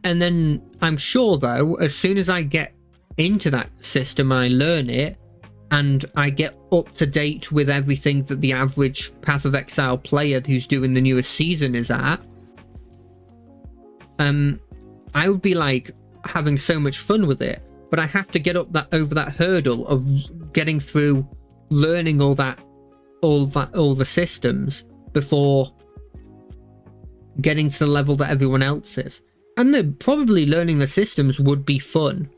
And then I'm sure though, as soon as I get into that system and I learn it, and I get up to date with everything that the average Path of Exile player who's doing the newest season is at, I would be like having so much fun with it. But I have to get up over that hurdle of getting through learning all the systems before getting to the level that everyone else is. And probably learning the systems would be fun,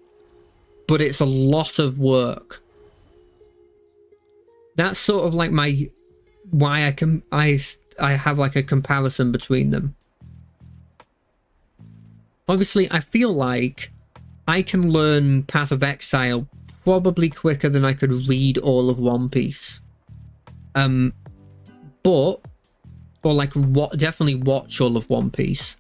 but it's a lot of work. That's sort of like why I have like a comparison between them. Obviously, I feel like I can learn Path of Exile probably quicker than I could read all of One Piece. Definitely watch all of One Piece.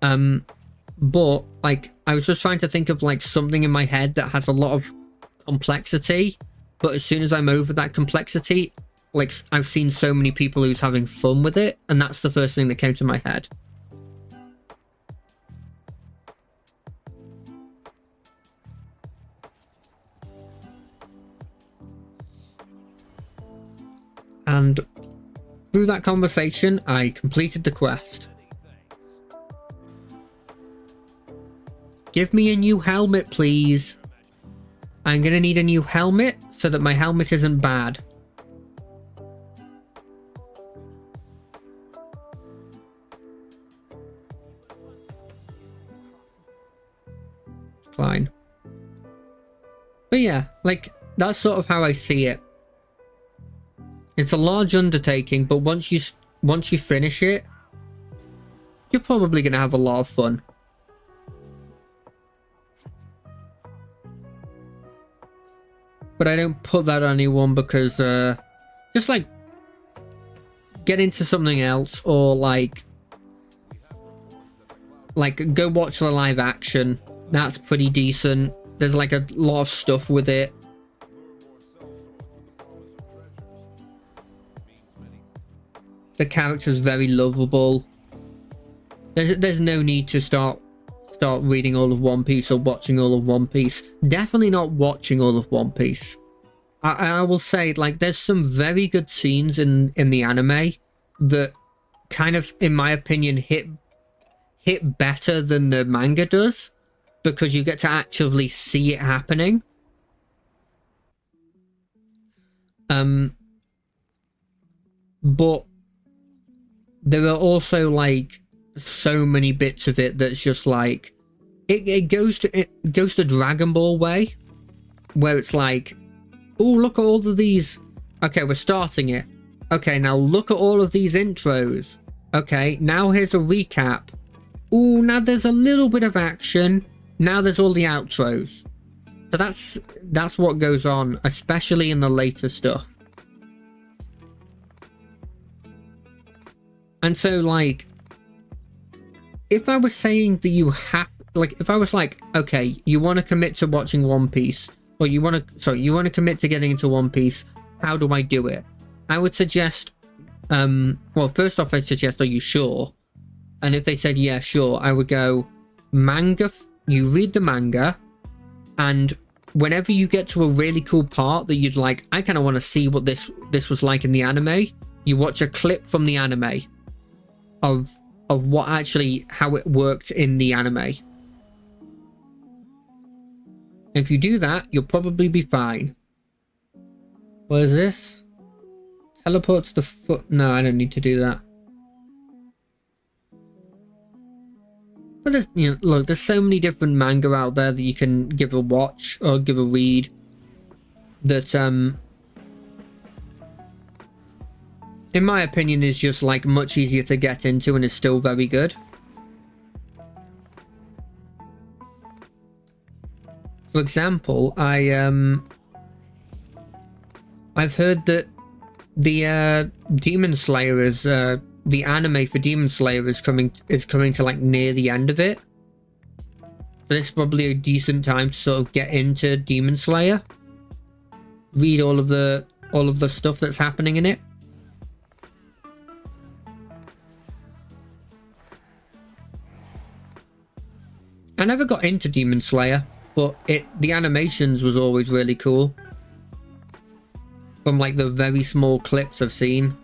But like I was just trying to think of like something in my head that has a lot of complexity, but as soon as I'm over that complexity, like I've seen so many people who's having fun with it, and that's the first thing that came to my head. And through that conversation, I completed the quest. Give me a new helmet, please. I'm gonna need a new helmet so that my helmet isn't bad. Fine. But yeah, like, that's sort of how I see it. It's a large undertaking, but once you finish it, you're probably gonna have a lot of fun. But I don't put that on anyone because just like get into something else, or like go watch the live action. That's pretty decent. There's like a lot of stuff with it. The character's very lovable. There's no need to start reading all of One Piece or watching all of One Piece. Definitely not watching all of One Piece. I will say, like, there's some very good scenes in the anime that kind of, in my opinion, hit better than the manga does, because you get to actually see it happening. But there are also like so many bits of it that's just like it goes the Dragon Ball way, where it's like, oh, look at all of these. Okay, we're starting it. Okay, now look at all of these intros. Okay, now here's a recap. Oh, now there's a little bit of action. Now there's all the outros. So that's what goes on, especially in the later stuff. And so, like, if I was saying that you have, like, if I was like, okay, you want to commit to watching One Piece, or you want to commit to getting into One Piece, how do I do it? I would suggest, well, first off, I'd suggest, are you sure? And if they said, yeah, sure, I would go manga you read the manga, and whenever you get to a really cool part that you'd like, I kind of want to see what this was like in the anime, you watch a clip from the anime of what actually, how it worked in the anime. If you do that, you'll probably be fine. What is this? Teleport to the foot. No, I don't need to do that. But there's, you know, look, there's so many different manga out there that you can give a watch or give a read that, in my opinion, is just like much easier to get into and is still very good. For example, I've heard that the Demon Slayer is the anime for Demon Slayer is coming to like near the end of it. So this is probably a decent time to sort of get into Demon Slayer. Read all of the stuff that's happening in it. I never got into Demon Slayer, but the animations was always really cool. From like the very small clips I've seen.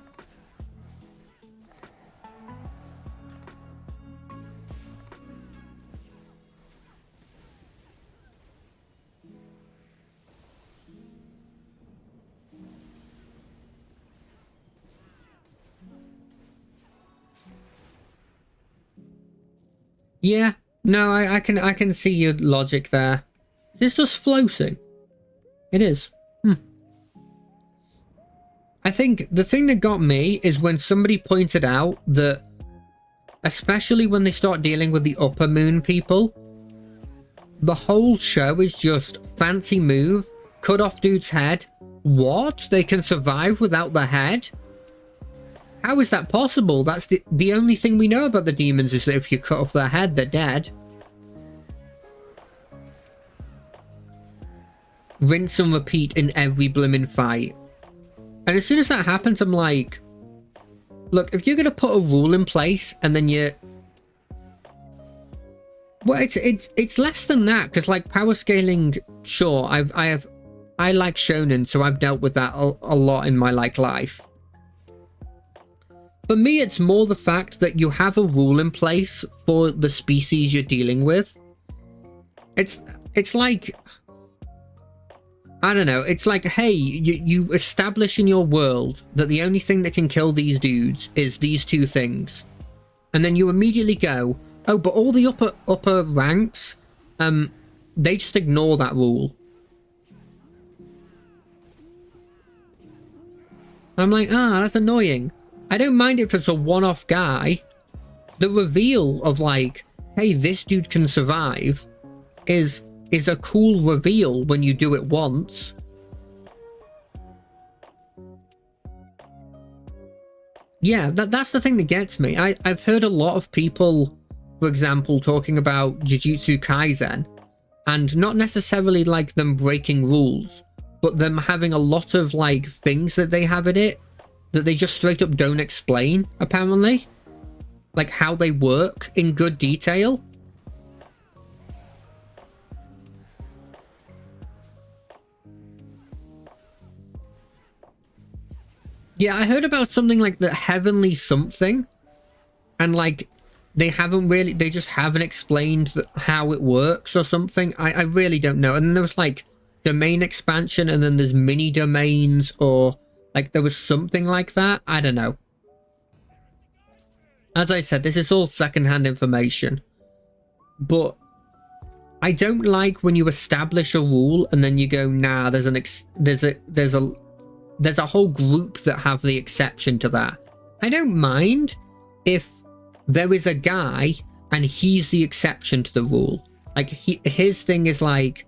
Yeah, no, I can see your logic there. Is this just floating? It is. I think the thing that got me is when somebody pointed out that, especially when they start dealing with the upper moon people, the whole show is just fancy move, cut off dude's head. What? They can survive without the head? How is that possible? That's the only thing we know about the demons is that if you cut off their head, they're dead. Rinse and repeat in every blimmin' fight. And as soon as that happens, I'm like, look, if you're going to put a rule in place and then you... Well, it's less than that, because like power scaling, sure, I like shonen, so I've dealt with that a lot in my like life. For me, it's more the fact that you have a rule in place for the species you're dealing with. It's like... I don't know, it's like, hey, you establish in your world that the only thing that can kill these dudes is these two things. And then you immediately go, oh, but all the upper ranks, they just ignore that rule. I'm like, that's annoying. I don't mind if it's a one-off guy. The reveal of like, hey, this dude can survive is a cool reveal when you do it once. Yeah, that's the thing that gets me. I've heard a lot of people, for example, talking about Jujutsu Kaisen, and not necessarily like them breaking rules, but them having a lot of like things that they have in it that they just straight up don't explain, apparently. Like how they work in good detail. Yeah, I heard about something like the heavenly something, and like they just haven't explained how it works or something. I really don't know. And then there was like domain expansion, and then there's mini domains, or like there was something like that. I don't know. As I said, this is all secondhand information, but I don't like when you establish a rule and then you go, nah, there's a whole group that have the exception to that. I don't mind if there is a guy and he's the exception to the rule. Like his thing is like,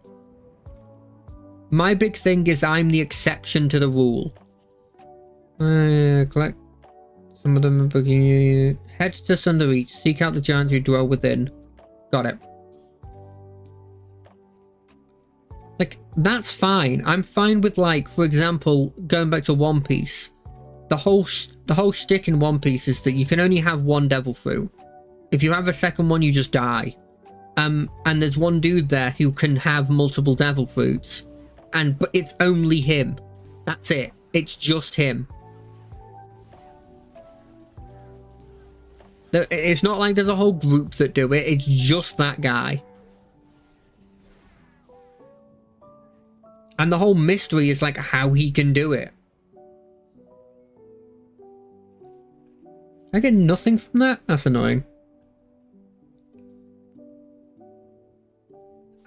my big thing is I'm the exception to the rule. Collect some of them. Head to Sunderreach. Seek out the giants who dwell within. Got it. Like, that's fine. I'm fine with, like, for example, going back to One Piece. The whole shtick in One Piece is that you can only have one devil fruit. If you have a second one, you just die. And there's one dude there who can have multiple devil fruits, but it's only him. That's it. It's just him. It's not like there's a whole group that do it. It's just that guy. And the whole mystery is like how he can do it. I get nothing from that? That's annoying.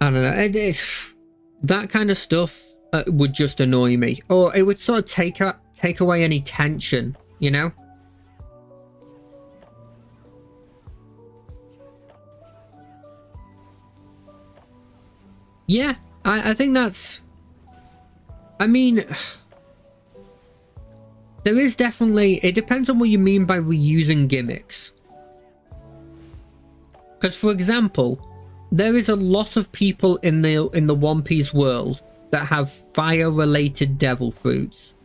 I don't know. That kind of stuff would just annoy me. Or it would sort of take away any tension, you know? Yeah, I think that's... I mean... There is definitely... It depends on what you mean by reusing gimmicks. Because, for example, there is a lot of people in the One Piece world that have fire-related devil fruits.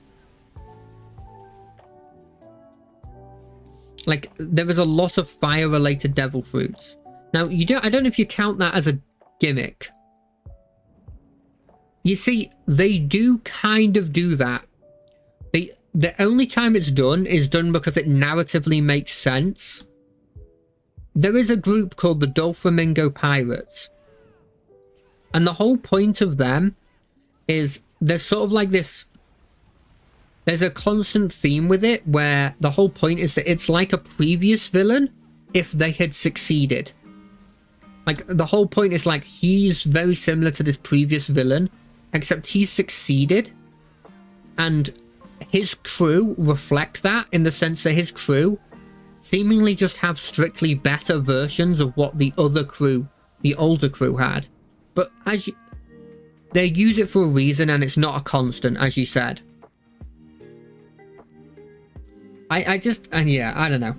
Like, there is a lot of fire-related devil fruits. Now, I don't know if you count that as a gimmick. You see, they do kind of do that. The only time it's done is done because it narratively makes sense. There is a group called the Doflamingo Pirates. And the whole point of them is there's sort of like this... There's a constant theme with it where the whole point is that it's like a previous villain if they had succeeded. Like, the whole point is like he's very similar to this previous villain, except he's succeeded. And his crew reflect that in the sense that his crew seemingly just have strictly better versions of what the other crew, the older crew, had. But they use it for a reason, and it's not a constant, as you said. Yeah, I don't know.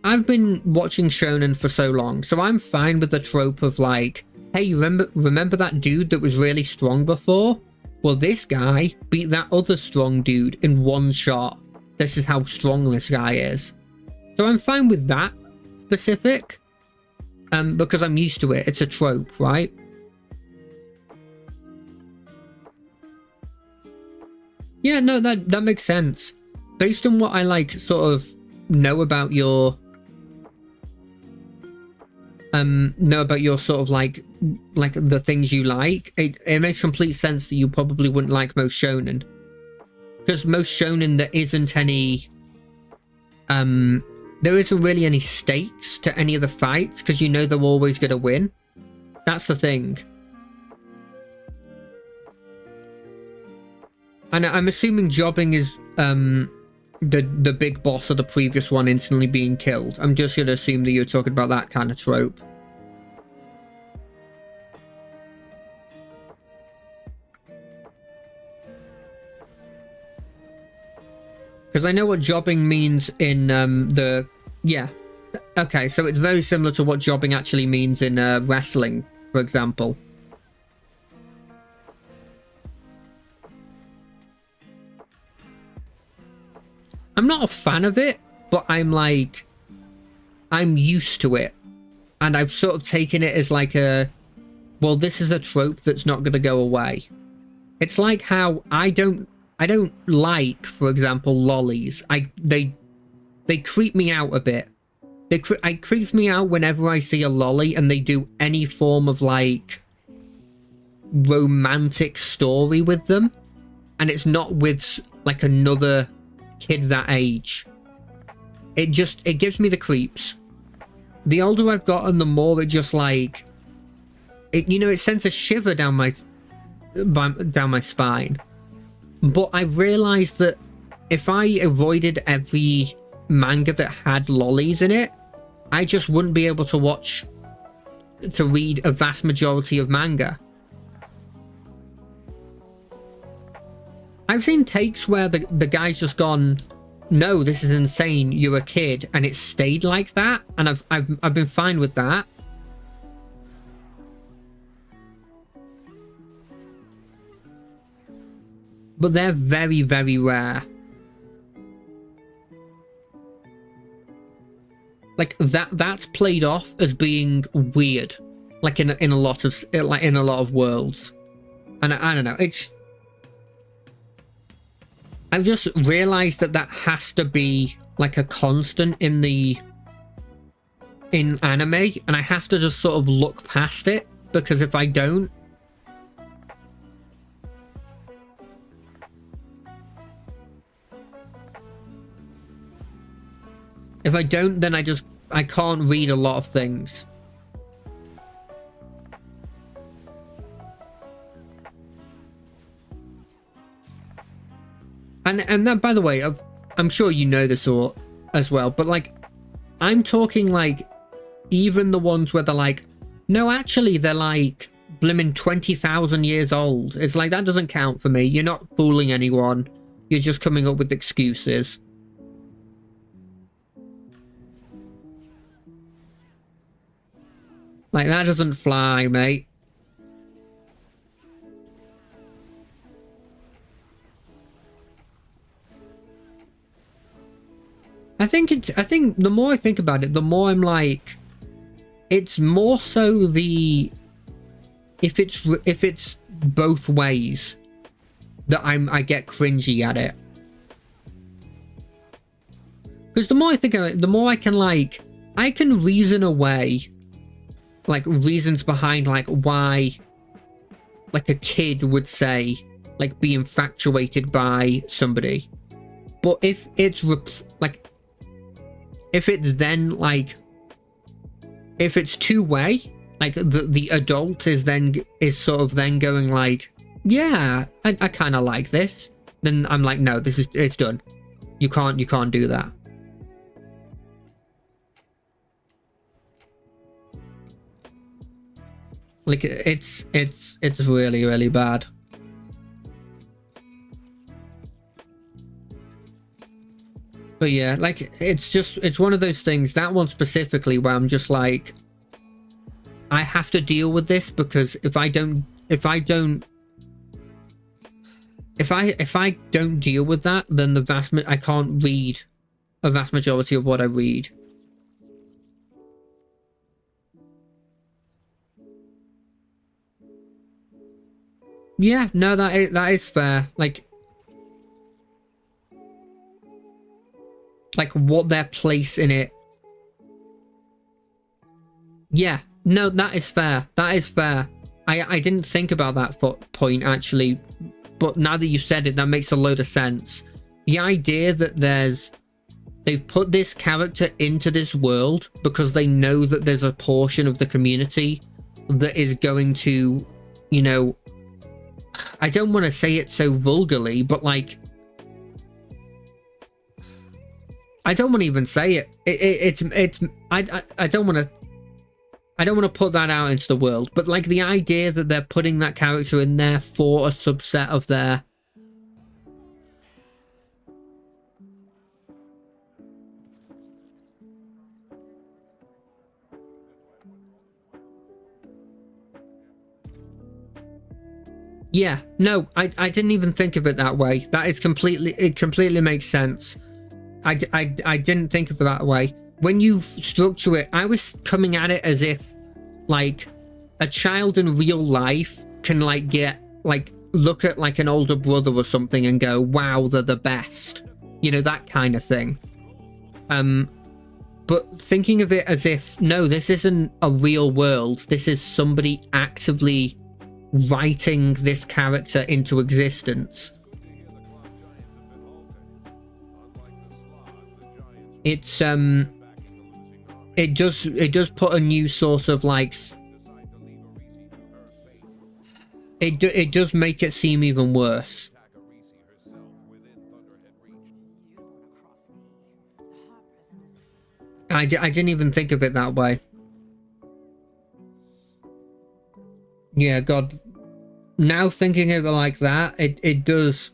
I've been watching Shonen for so long, so I'm fine with the trope of like, hey, remember that dude that was really strong before? Well, this guy beat that other strong dude in one shot. This is how strong this guy is. So I'm fine with that specific, because I'm used to it. It's a trope, right? Yeah, no, that makes sense. Based on what I like sort of know about your sort of like the things you like, it makes complete sense that you probably wouldn't like most shonen. Because most shonen, there isn't any there isn't really any stakes to any of the fights, because you know they're always going to win. That's the thing. And I'm assuming jobbing is the big boss of the previous one instantly being killed. I'm just going to assume that you're talking about that kind of trope. Because I know what jobbing means in yeah. Okay, so it's very similar to what jobbing actually means in wrestling, for example. I'm not a fan of it, but I'm used to it. And I've sort of taken it as like well, this is a trope that's not going to go away. It's like how I don't like, for example, lollies. They creep me out a bit. It creeps me out whenever I see a lolly and they do any form of like romantic story with them, and it's not with like another kid that age. It gives me the creeps. The older I've gotten, the more it just like it sends a shiver down my spine. But I've realized that if I avoided every manga that had lollies in it, I just wouldn't be able to read a vast majority of manga. I've seen takes where the guy's just gone, no, this is insane, you're a kid, and it stayed like that, and I've been fine with that. But they're very, very rare. like that's played off as being weird, like in a lot of worlds. And I don't know, I've just realized that has to be like a constant in anime, and I have to just sort of look past it, because if I don't, then I can't read a lot of things. And that, by the way, I'm sure you know this as well, but like, I'm talking like even the ones where they're like, no, actually they're like blimmin' 20,000 years old. It's like, that doesn't count for me. You're not fooling anyone. You're just coming up with excuses. Like, that doesn't fly, mate. I think the more I think about it, the more I'm like, it's more so if it's both ways that I get cringy at it. Because the more I think of it, the more I can reason away, like, reasons behind like why like a kid would say like be infatuated by somebody. But if it's if it's two-way, like the adult is sort of then going like, yeah, I kind of like this, then I'm like, no, it's done. You can't do that. Like, it's really, really bad. But yeah, like, it's one of those things, that one specifically, where I'm just like, I have to deal with this, because if I don't deal with that, then I can't read a vast majority of what I read. Yeah, no, that is fair. Like what their place in it. Yeah, no, that is fair. That is fair. I didn't think about that point actually, but now that you said it, that makes a load of sense. The idea that they've put this character into this world because they know that there's a portion of the community that is going to, you know, I don't want to say it so vulgarly, but like, I don't want to even say it. I don't want to put that out into the world, but like the idea that they're putting that character in there for a subset of their... Yeah, no, I didn't even think of it that way. That is it completely makes sense. I didn't think of it that way. When you structure it, I was coming at it as if like a child in real life can like look at like an older brother or something and go, wow, they're the best, you know, that kind of thing. But thinking of it as if, no, this isn't a real world, this is somebody actively writing this character into existence. It's it does put a new sort of like, it does make it seem even worse. I didn't even think of it that way. Yeah, God. Now thinking of it like that, it does.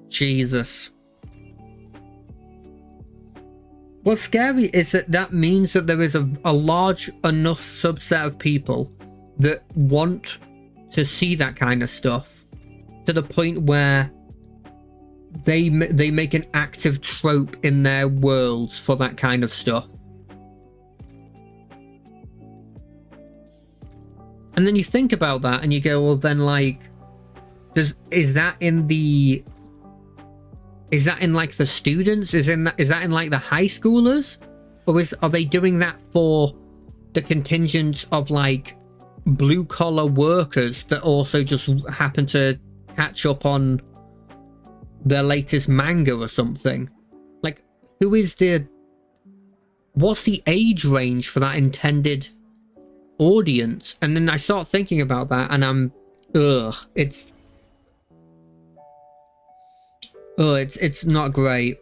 Jesus. What's scary is that means that there is a large enough subset of people that want to see that kind of stuff, to the point where they make an active trope in their worlds for that kind of stuff. And then you think about that and you go, well, then like, is that in like the students? Is that in like the high schoolers? Or are they doing that for the contingent of like blue collar workers that also just happen to catch up on their latest manga or something? Like, what's the age range for that intended audience? And then I start thinking about that and it's not great.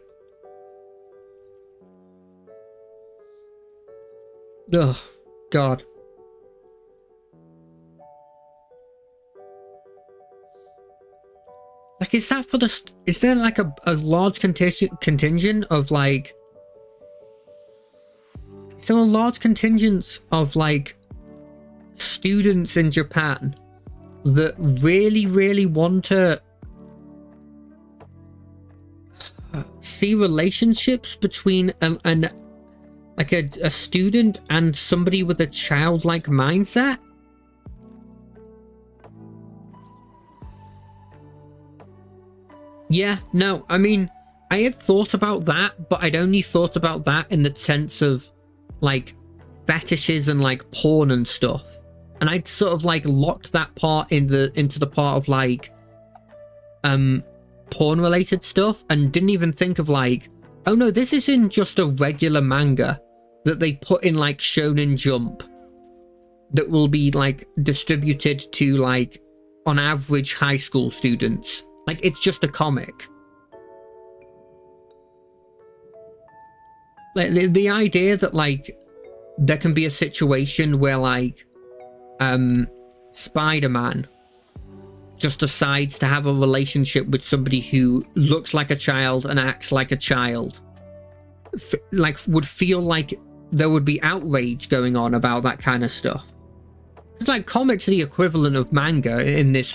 Oh God. Like, is there like a large contingent of like, is there a large contingent of like students in Japan that really want to see relationships between a student and somebody with a childlike mindset? Yeah, no, I mean, I had thought about that, but I'd only thought about that in the sense of like fetishes and like porn and stuff. And I'd sort of like locked that part into the part of like porn related stuff, and didn't even think of like, oh no, this isn't just a regular manga that they put in like Shonen Jump that will be like distributed to like on average high school students. Like, it's just a comic. Like the idea that like there can be a situation where like Spider-Man just decides to have a relationship with somebody who looks like a child and acts like a child, like would feel like there would be outrage going on about that kind of stuff. It's like comics are the equivalent of manga in this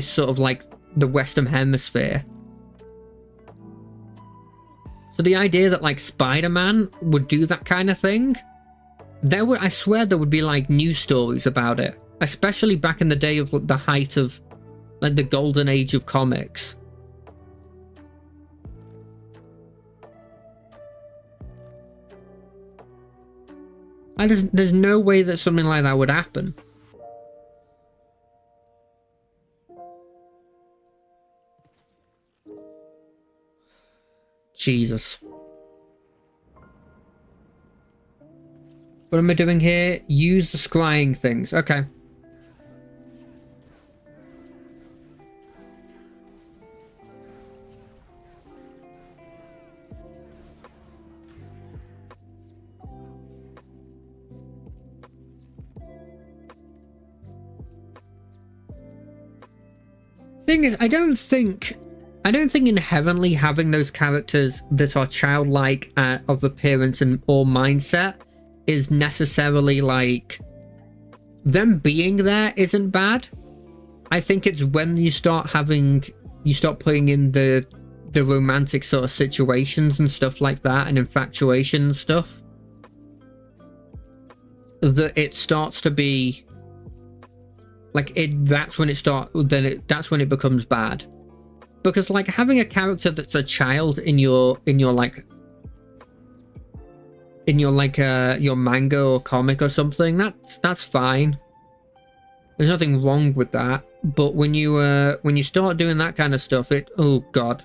sort of like the Western Hemisphere. So the idea that like Spider-Man would do that kind of thing, I swear there would be like news stories about it, especially back in the day of the height of like the golden age of comics. There's no way that something like that would happen. Jesus. What am I doing here? Use the scrying things. Okay. Thing is, I don't think in Heavenly having those characters that are childlike of appearance and or mindset is necessarily like, them being there isn't bad. I think it's when you start putting in the romantic sort of situations and stuff like that, and infatuation and stuff, that it starts to be like that's when it becomes bad. Because like having a character that's a child in your manga or comic or something, that's fine. There's nothing wrong with that. But when you start doing that kind of stuff, oh God.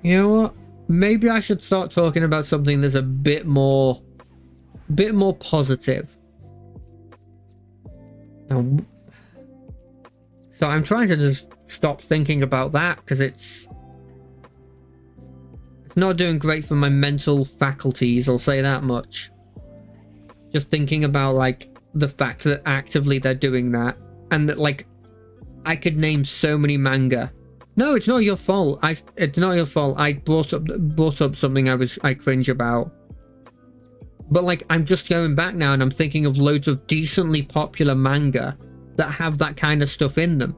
You know what? Maybe I should start talking about something that's a bit more positive. So I'm trying to just stop thinking about that because it's not doing great for my mental faculties, I'll say that much. Just thinking about like the fact that actively they're doing that, and that like I could name so many manga No, it's not your fault. It's not your fault. I brought up something I cringe about. But like, I'm just going back now and I'm thinking of loads of decently popular manga that have that kind of stuff in them.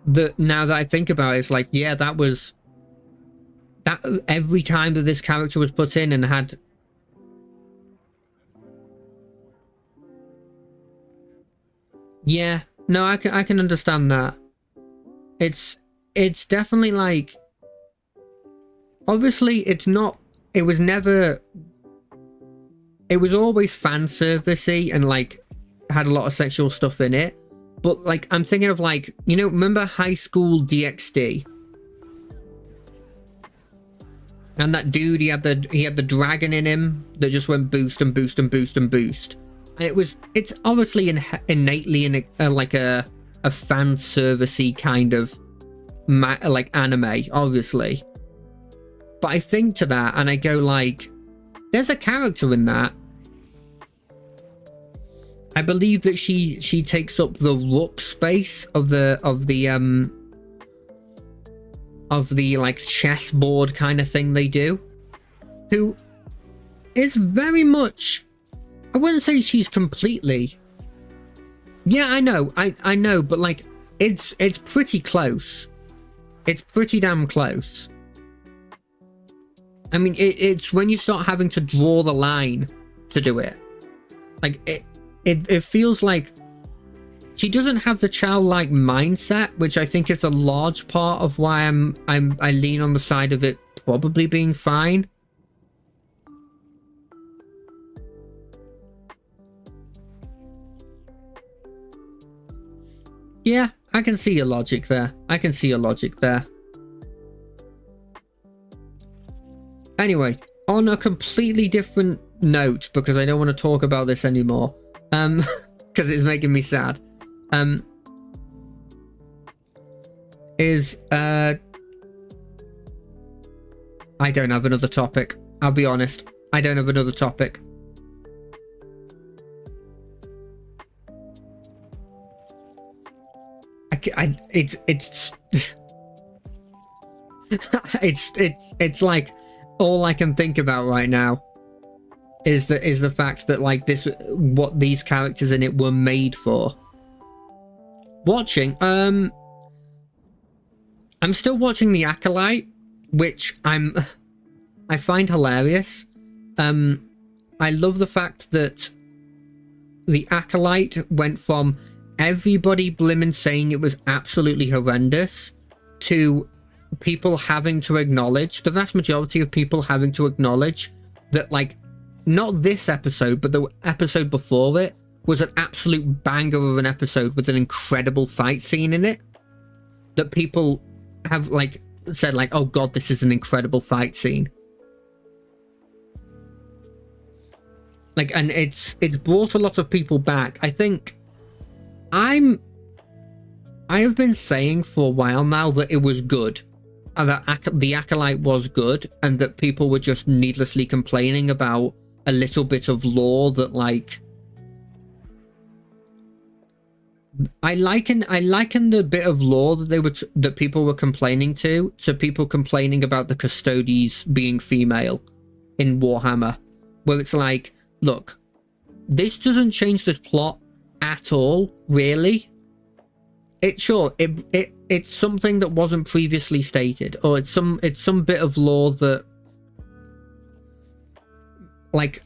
That now that I think about it, it's like, yeah, that was that every time that this character was put in and had. Yeah, no, I can understand that. It's definitely like, obviously it's not, it was never, it was always fan servicey and like had a lot of sexual stuff in it. But like, I'm thinking of like, you know, remember High School DxD? And that dude, he had the dragon in him that just went boost and boost and boost and boost. And it's obviously innately like a fan servicey kind of like anime, obviously. But I think to that and I go like, there's a character in that. I believe that she takes up the rook space of the like chessboard kind of thing they do. Who is very much, I wouldn't say she's completely. Yeah, I know, I know, but like it's pretty close. It's pretty damn close. I mean, it's when you start having to draw the line to do it. Like it feels like she doesn't have the childlike mindset, which I think is a large part of why I lean on the side of it probably being fine. Yeah, I can see your logic there. I can see your logic there. Anyway, on a completely different note, because I don't want to talk about this anymore, because it's making me sad, I don't have another topic. I'll be honest. I don't have another topic. It's like all I can think about right now is the fact that like what these characters in it were made for. Watching, I'm still watching The Acolyte, which I find hilarious. I love the fact that The Acolyte went from everybody blimmin' saying it was absolutely horrendous to people having to acknowledge, the vast majority of people having to acknowledge that, like, not this episode, but the episode before it was an absolute banger of an episode with an incredible fight scene in it. That people have, like, said, like, oh god, this is an incredible fight scene. Like, and it's brought a lot of people back. I think I have been saying for a while now that it was good, and that The Acolyte was good, and that people were just needlessly complaining about a little bit of lore that, like, I liken the bit of lore that that people were complaining to people complaining about the Custodes being female in Warhammer, where it's like, look, this doesn't change the plot at all, really. It's something that wasn't previously stated, or it's some bit of lore that, like,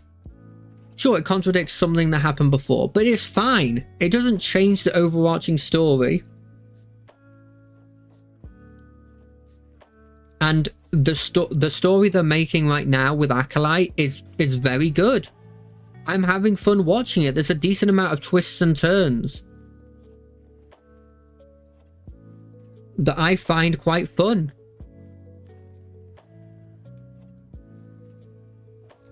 sure, it contradicts something that happened before, but it's fine. It doesn't change the overarching story. And the story they're making right now with Acolyte is very good. I'm having fun watching it. There's a decent amount of twists and turns that I find quite fun.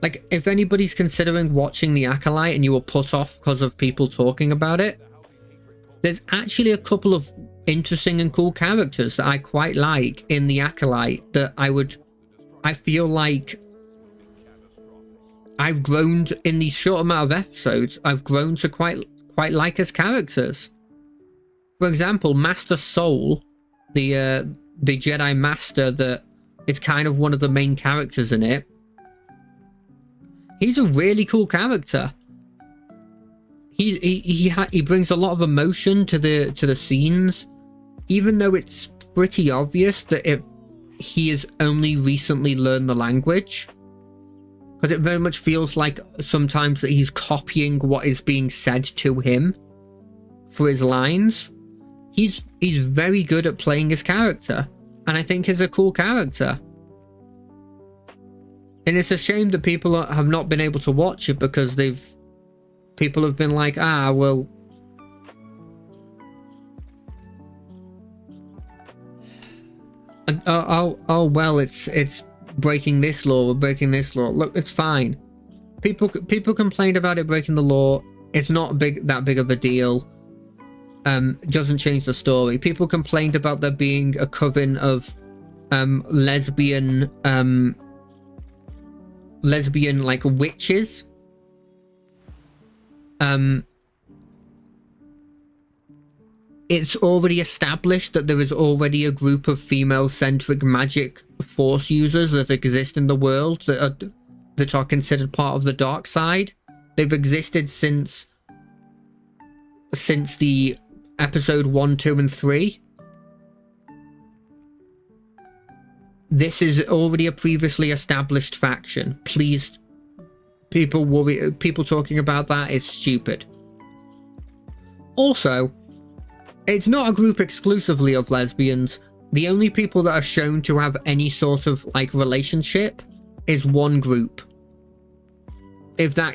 Like, if anybody's considering watching The Acolyte and you were put off because of people talking about it, there's actually a couple of interesting and cool characters that I quite like in The Acolyte that I feel like I've grown in these short amount of episodes. I've grown to quite quite like as characters. For example, Master Soul, the Jedi Master that is kind of one of the main characters in it. He's a really cool character. He brings a lot of emotion to the scenes, even though it's pretty obvious that he has only recently learned the language, because it very much feels like sometimes that he's copying what is being said to him for his lines. He's very good at playing his character, and I think he's a cool character. And it's a shame that people have not been able to watch it, because people have been like, well, well, it's breaking this law or breaking this law. Look, it's fine. People complained about it breaking the law. It's not that big of a deal. Doesn't change the story. People complained about there being a coven of lesbian like witches. It's already established that there is already a group of female-centric magic force users that exist in the world that are considered part of the dark side. They've existed since the episode 1, 2, and 3. This is already a previously established faction. Please, people talking about that is stupid. Also, it's not a group exclusively of lesbians. The only people that are shown to have any sort of like relationship is one group. If that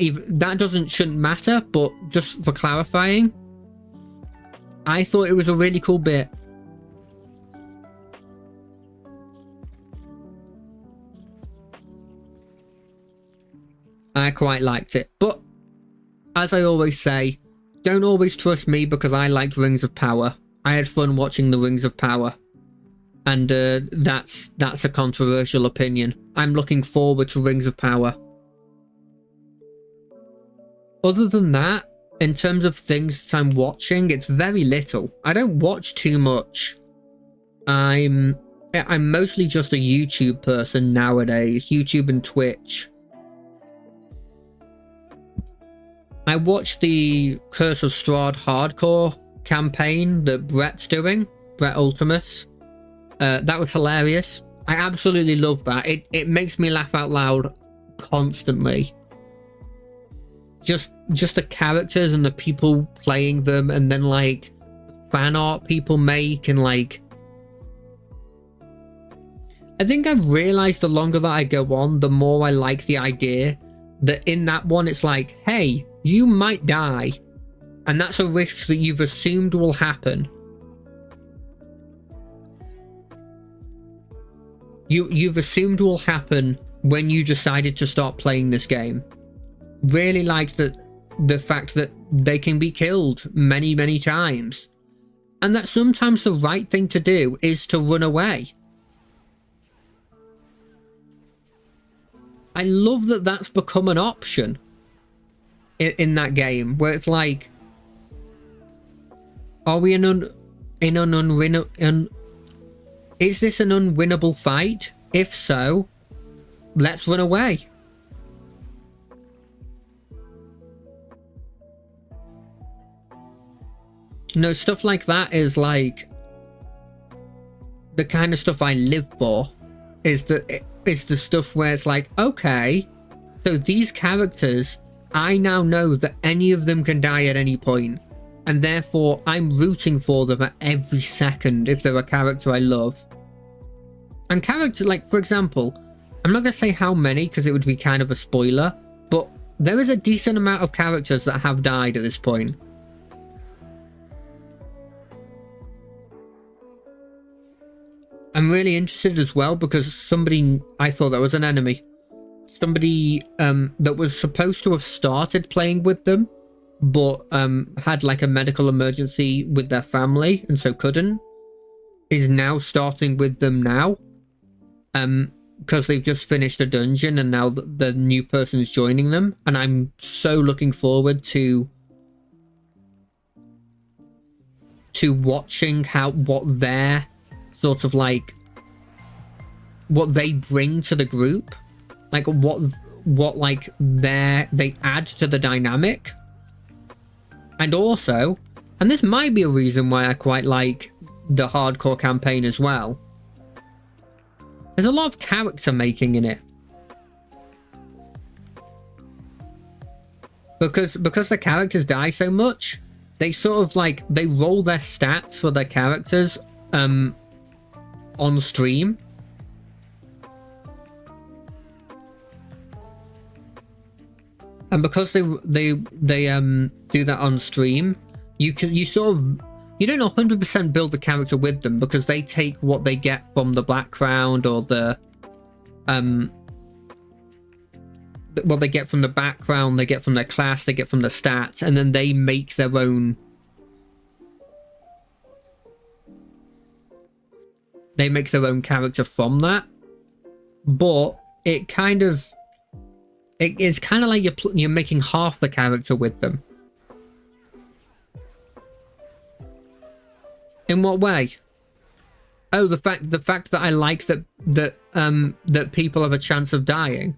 shouldn't matter, but just for clarifying, I thought it was a really cool bit. I quite liked it, but as I always say, don't always trust me, because I liked Rings of Power. I had fun watching the Rings of Power, and that's a controversial opinion. I'm looking forward to Rings of Power. Other than that, in terms of things that I'm watching, it's very little. I don't watch too much. I'm mostly just a YouTube person nowadays, YouTube and Twitch. I watched the Curse of Strahd hardcore campaign that Brett's doing, Brett Ultimus. That was hilarious. I absolutely love that. It makes me laugh out loud constantly. Just the characters and the people playing them, and then like fan art people make, and like, I think I've realized the longer that I go on, the more I like the idea that in that one it's like, hey, you might die, and that's a risk that you've assumed will happen. You've assumed will happen when you decided to start playing this game. Really liked the fact that they can be killed many, many times, and that sometimes the right thing to do is to run away. I love that that's become an option in that game, where it's like, are we is this an unwinnable fight? If so, let's run away. No, stuff like that is like the kind of stuff I live for. Is the stuff where it's like, okay, so these characters, I now know that any of them can die at any point, and therefore I'm rooting for them at every second if they're a character I love. And characters, like, for example, I'm not going to say how many because it would be kind of a spoiler, but there is a decent amount of characters that have died at this point. I'm really interested as well because somebody, I thought that was an enemy. Somebody that was supposed to have started playing with them, but had like a medical emergency with their family and so couldn't, is now starting with them now. Because they've just finished a dungeon and now the new person's joining them. And I'm so looking forward to to watching what their sort of like what they bring to the group, like what like they add to the dynamic. And also, and this might be a reason why I quite like the hardcore campaign as well, there's a lot of character making in it. Because the characters die so much, they sort of like, they roll their stats for their characters on stream. And because they do that on stream, you don't 100% build the character with them, because they take what they get from the background or the what they get from the background, they get from their class, they get from the stats, and then they make their own. They make their own character from that, but it kind of. It's kind of like you're making half the character with them. In what way? Oh, the fact that I like that people have a chance of dying.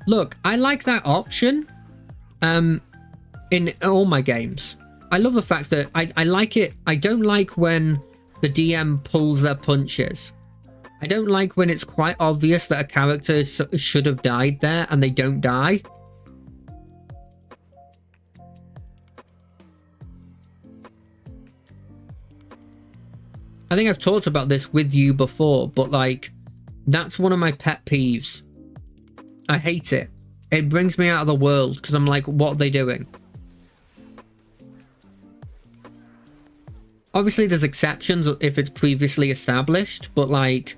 Look, I like that option in all my games. I love the fact that I like it. I don't like when the DM pulls their punches. I don't like when it's quite obvious that a character should have died there and they don't die. I think I've talked about this with you before, but like, that's one of my pet peeves. I hate it. It brings me out of the world because I'm like, what are they doing? Obviously, there's exceptions if it's previously established, but like,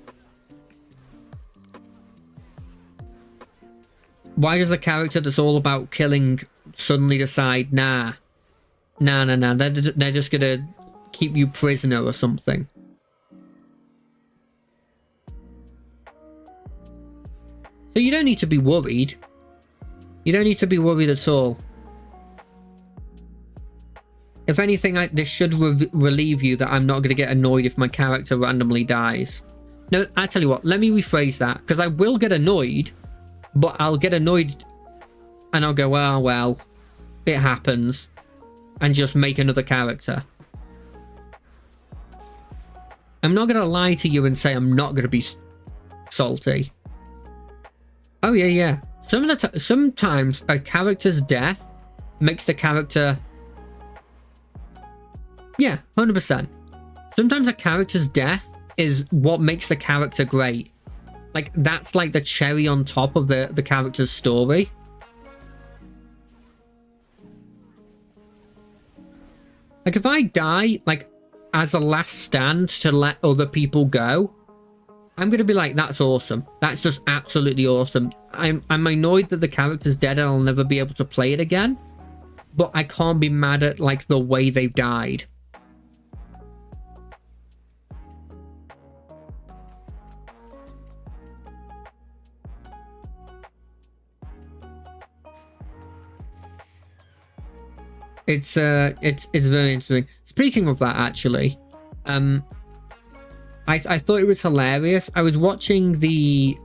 why does a character that's all about killing suddenly decide, nah, they're just gonna keep you prisoner or something? So you don't need to be worried. You don't need to be worried at all. If anything, this should relieve you that I'm not going to get annoyed if my character randomly dies. No, I tell you what, let me rephrase that, because I will get annoyed, but I'll get annoyed and I'll go, oh, well, it happens, and just make another character. I'm not going to lie to you and say I'm not going to be salty. Oh, yeah. Sometimes a character's death makes the character... Yeah, 100%. Sometimes a character's death is what makes the character great. Like, that's like the cherry on top of the character's story. Like, if I die, like, as a last stand to let other people go, I'm going to be like, that's awesome. That's just absolutely awesome. I'm annoyed that the character's dead and I'll never be able to play it again. But I can't be mad at, like, the way they've died. It's very interesting. Speaking of that, actually, I thought it was hilarious. I was watching the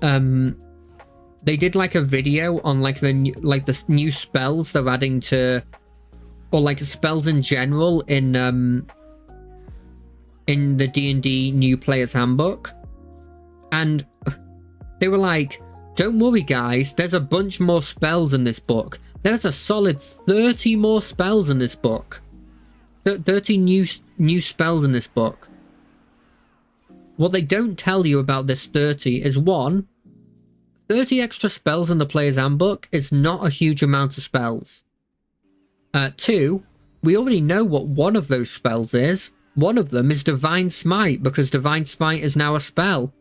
they did like a video on like the new spells they're adding to, or like spells in general in the D&D New Player's Handbook, and they were like, "Don't worry, guys. There's a bunch more spells in this book. There's a solid 30 more spells in this book. 30 new spells in this book." What they don't tell you about this 30 is, 1, 30 extra spells in the Player's Handbook is not a huge amount of spells. 2, we already know what one of those spells is. One of them is Divine Smite, because Divine Smite is now a spell.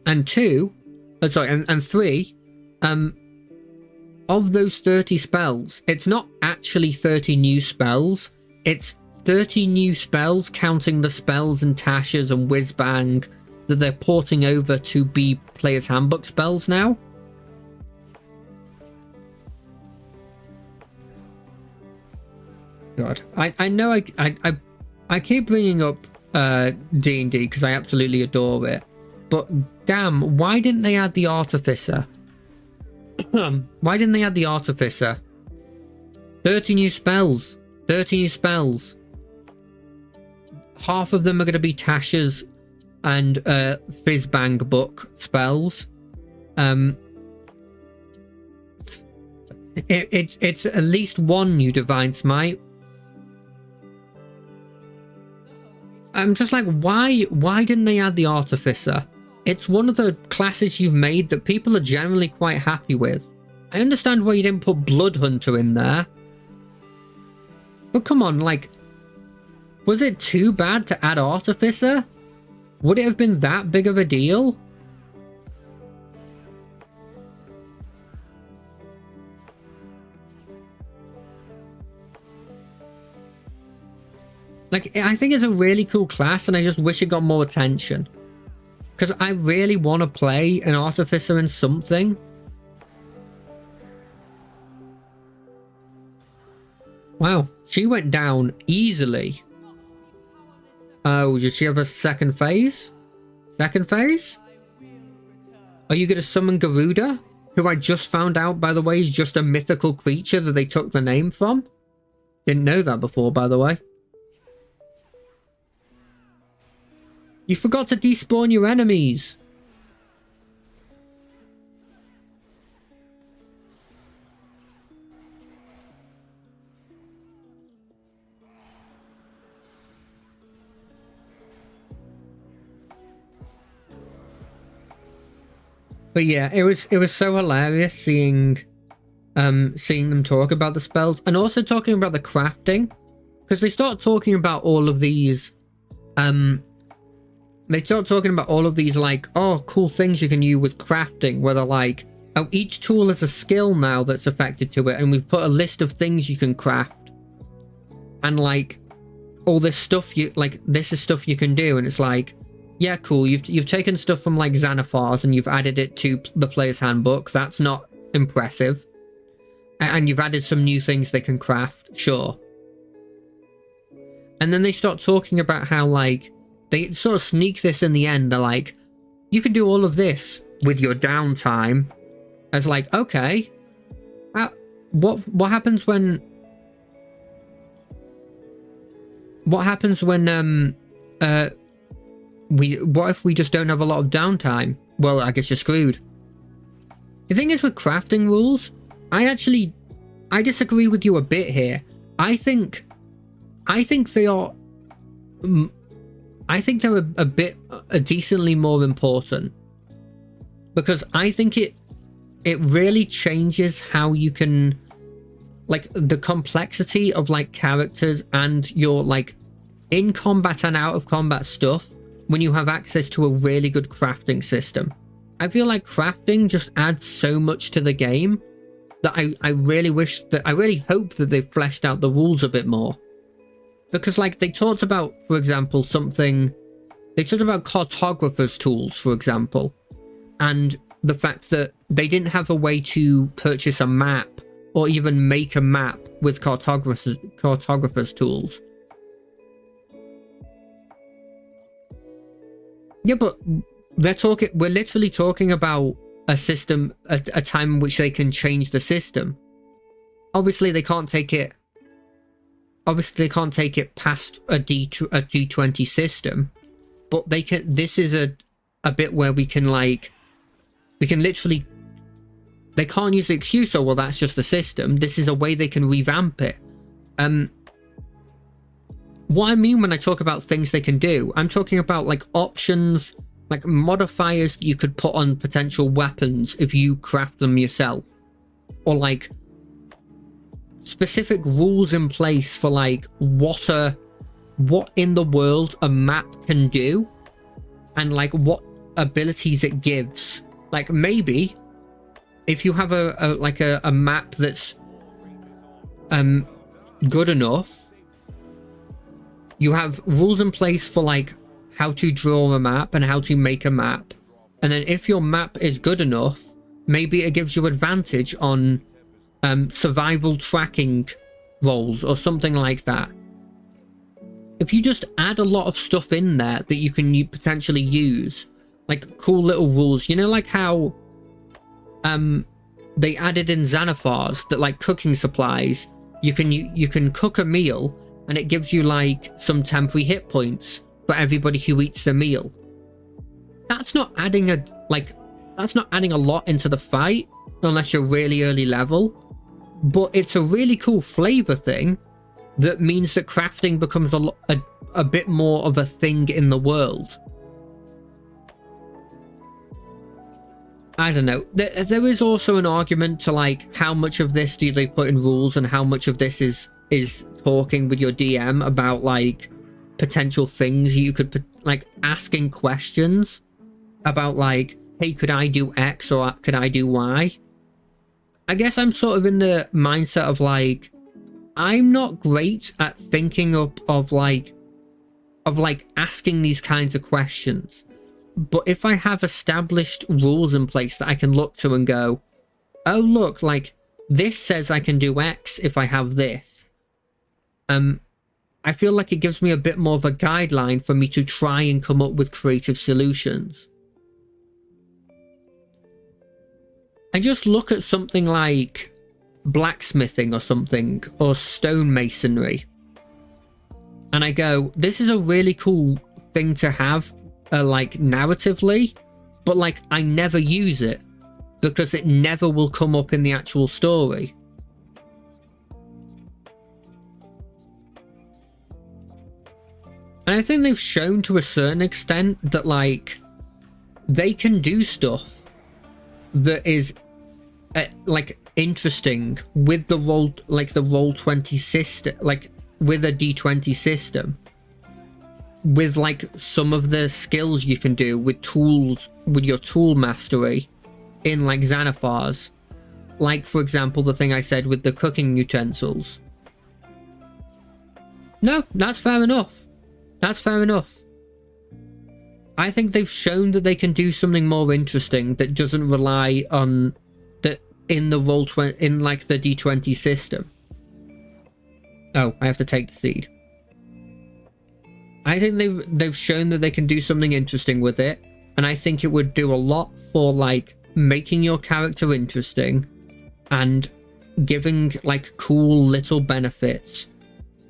And 3, of those 30 spells, it's not actually 30 new spells, it's 30 new spells counting the spells and Tasha's and Whizbang that they're porting over to be Player's Handbook spells now. God, I know I keep bringing up D&D because I absolutely adore it, but damn, why didn't they add the Artificer? Why didn't they add the Artificer? 30 new spells. 30 new spells. Half of them are going to be Tasha's and Fizzbang book spells. It's at least one new Divine Smite. I'm just like, why didn't they add the Artificer? It's one of the classes you've made that people are generally quite happy with. I understand why you didn't put Blood Hunter in there. But come on, like, was it too bad to add Artificer? Would it have been that big of a deal? Like, I think it's a really cool class and I just wish it got more attention. Because I really want to play an Artificer in something. Wow, she went down easily. Oh, did she have a second phase? Second phase? Are you going to summon Garuda? Who I just found out, by the way, is just a mythical creature that they took the name from. Didn't know that before, by the way. You forgot to despawn your enemies. But yeah, it was so hilarious seeing them talk about the spells and also talking about the crafting, because they start talking about all of these like, oh, cool things you can use with crafting, where they're like, oh, each tool has a skill now that's affected to it, and we've put a list of things you can craft, and like all this stuff this is stuff you can do, and it's like, yeah, cool, you've taken stuff from like Xanathar's and you've added it to the Player's Handbook. That's not impressive. And you've added some new things they can craft, sure. And then they start talking about how, like, they sort of sneak this in the end. They're like, you can do all of this with your downtime. As like, okay, what happens when? What happens when what if we just don't have a lot of downtime? Well, I guess you're screwed. The thing is with crafting rules, I disagree with you a bit here. I think they are. I think they're a decently more important, because I think it really changes how you can, like, the complexity of like characters and your like in combat and out of combat stuff when you have access to a really good crafting system. I feel like crafting just adds so much to the game that I really hope that they've fleshed out the rules a bit more. Because like they talked about, for example, they talked about cartographers' tools, for example, and the fact that they didn't have a way to purchase a map or even make a map with cartographers' tools. Yeah, but we're literally talking about a system, a time in which they can change the system. Obviously they can't take it past a D20 system, but they can. This is a bit where we can literally, they can't use the excuse, oh well, that's just the system. This is a way they can revamp it. What I mean when I talk about things they can do, I'm talking about like options, like modifiers that you could put on potential weapons if you craft them yourself, or like specific rules in place for like what in the world a map can do, and like what abilities it gives. Like maybe if you have a map that's good enough, you have rules in place for like how to draw a map and how to make a map. And then if your map is good enough, maybe it gives you advantage on survival tracking roles or something like that. If you just add a lot of stuff in there that you can potentially use, like cool little rules, you know, like how they added in Xanathars that like cooking supplies, you can cook a meal and it gives you like some temporary hit points for everybody who eats the meal. That's not adding a lot into the fight unless you're really early level, but it's a really cool flavor thing that means that crafting becomes a bit more of a thing in the world. I don't know. There is also an argument to like how much of this do they put in rules and how much of this is talking with your DM about like potential things you could like asking questions about like, hey, could I do X or could I do Y? I guess I'm sort of in the mindset of like, I'm not great at thinking of asking these kinds of questions. But if I have established rules in place that I can look to and go, oh, look, like this says I can do X if I have this. I feel like it gives me a bit more of a guideline for me to try and come up with creative solutions. I just look at something like blacksmithing or something, or stonemasonry, and I go, this is a really cool thing to have, like narratively, but like I never use it because it never will come up in the actual story. And I think they've shown to a certain extent that like they can do stuff that is like interesting with the roll, like the Roll20 system, like with a D20 system, with like some of the skills you can do with tools, with your tool mastery in like Xanathars, like for example the thing I said with the cooking utensils. No, that's fair enough. That's fair enough. I think they've shown that they can do something more interesting that doesn't rely on that in the Roll20, in like the D20 system. Oh, I have to take the seed. I think they've shown that they can do something interesting with it, and I think it would do a lot for like making your character interesting and giving like cool little benefits.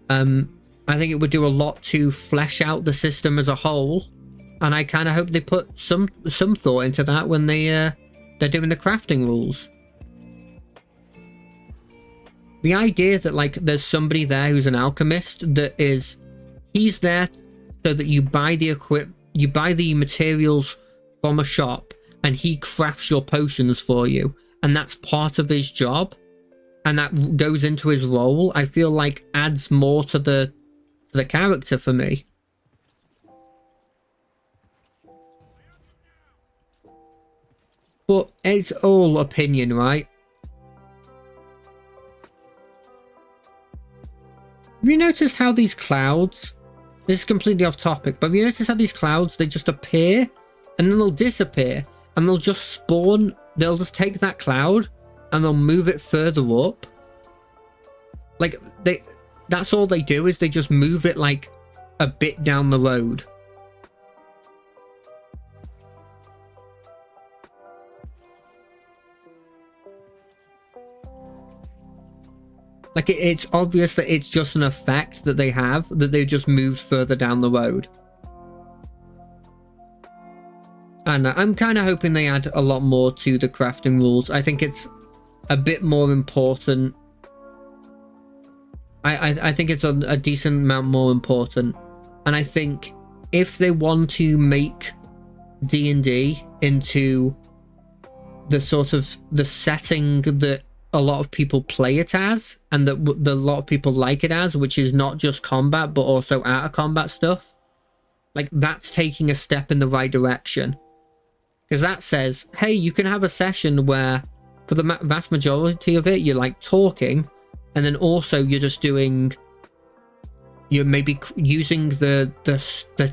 I think it would do a lot to flesh out the system as a whole, and I kind of hope they put some thought into that when they're doing the crafting rules. The idea that like there's somebody there who's an alchemist he's there so that you buy the materials from a shop and he crafts your potions for you, and that's part of his job, and that goes into his role. I feel like adds more to the character for me. But it's all opinion, right? Have you noticed how these clouds, this is completely off topic, but have you noticed how these clouds, they just appear and then they'll disappear and they'll just spawn, they'll just take that cloud and they'll move it further up? Like that's all they do, is they just move it like a bit down the road. Like it's obvious that it's just an effect that they have, that they've just moved further down the road. And I'm kind of hoping they add a lot more to the crafting rules. I think it's a bit more important. I think it's a decent amount more important. And I think if they want to make D&D into the sort of the setting that a lot of people play it as, and that a lot of people like it as, which is not just combat but also out of combat stuff, like that's taking a step in the right direction. Because that says, hey, you can have a session where for the vast majority of it you're like talking, and then also you're just doing you're maybe using the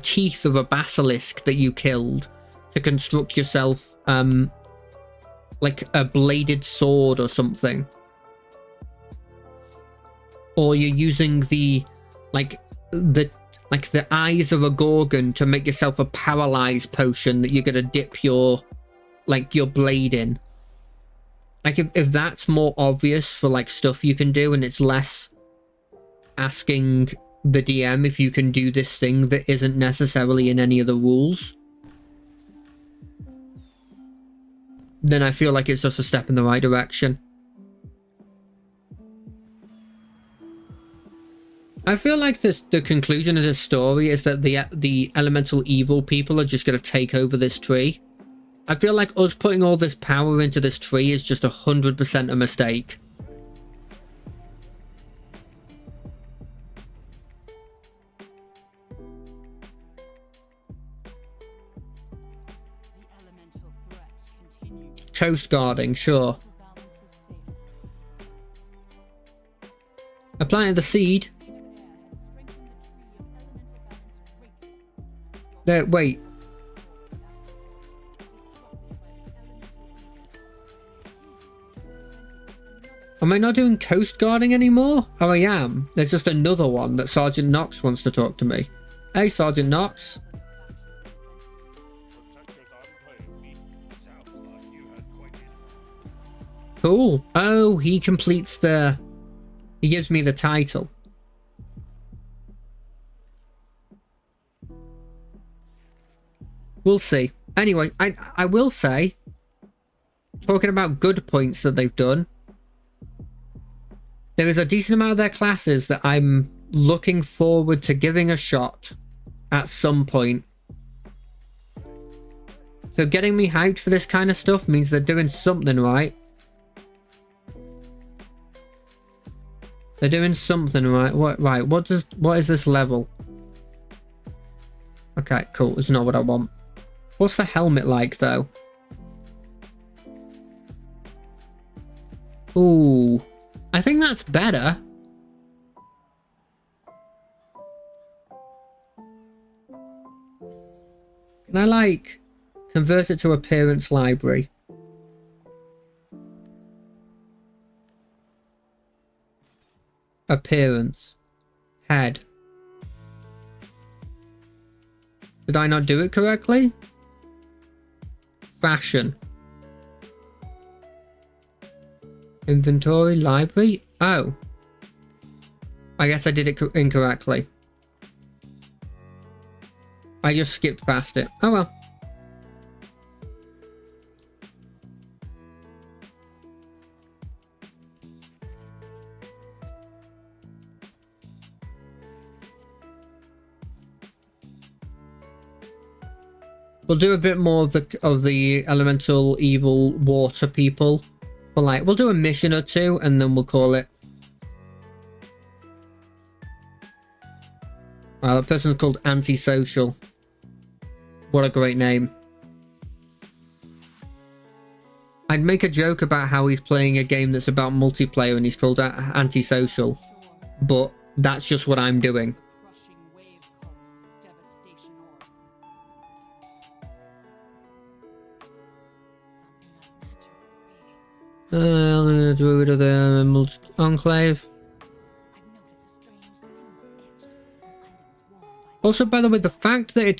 teeth of a basilisk that you killed to construct yourself like a bladed sword or something. Or you're using the eyes of a gorgon to make yourself a paralyzed potion that you're gonna dip your blade in. Like if that's more obvious for like stuff you can do, and it's less asking the DM if you can do this thing that isn't necessarily in any of the rules, then I feel like it's just a step in the right direction. I feel like the conclusion of this story is that the elemental evil people are just going to take over this tree. I feel like us putting all this power into this tree is just 100% a mistake. Coast guarding, sure. I planted the seed. There, wait. Am I not doing coast guarding anymore? Oh, I am. There's just another one that Sergeant Knox wants to talk to me. Hey, Sergeant Knox. Cool. Oh, he completes the... He gives me the title. We'll see. Anyway, I will say, talking about good points that they've done, there is a decent amount of their classes that I'm looking forward to giving a shot at some point. So getting me hyped for this kind of stuff means they're doing something right. They're doing something right. What is this level? Okay, cool. It's not what I want. What's the helmet like though? Ooh. I think that's better. Can I like convert it to appearance library? Appearance. Head. Did I not do it correctly? Fashion. Inventory, library. Oh. I guess I did it incorrectly. I just skipped past it. Oh well. We'll do a bit more of the elemental evil water people. For like, we'll do a mission or two and then we'll call it. Wow, that person's called Antisocial. What a great name. I'd make a joke about how he's playing a game that's about multiplayer and he's called Antisocial. But that's just what I'm doing. Druid of the Enclave. Also, by the way, the fact that it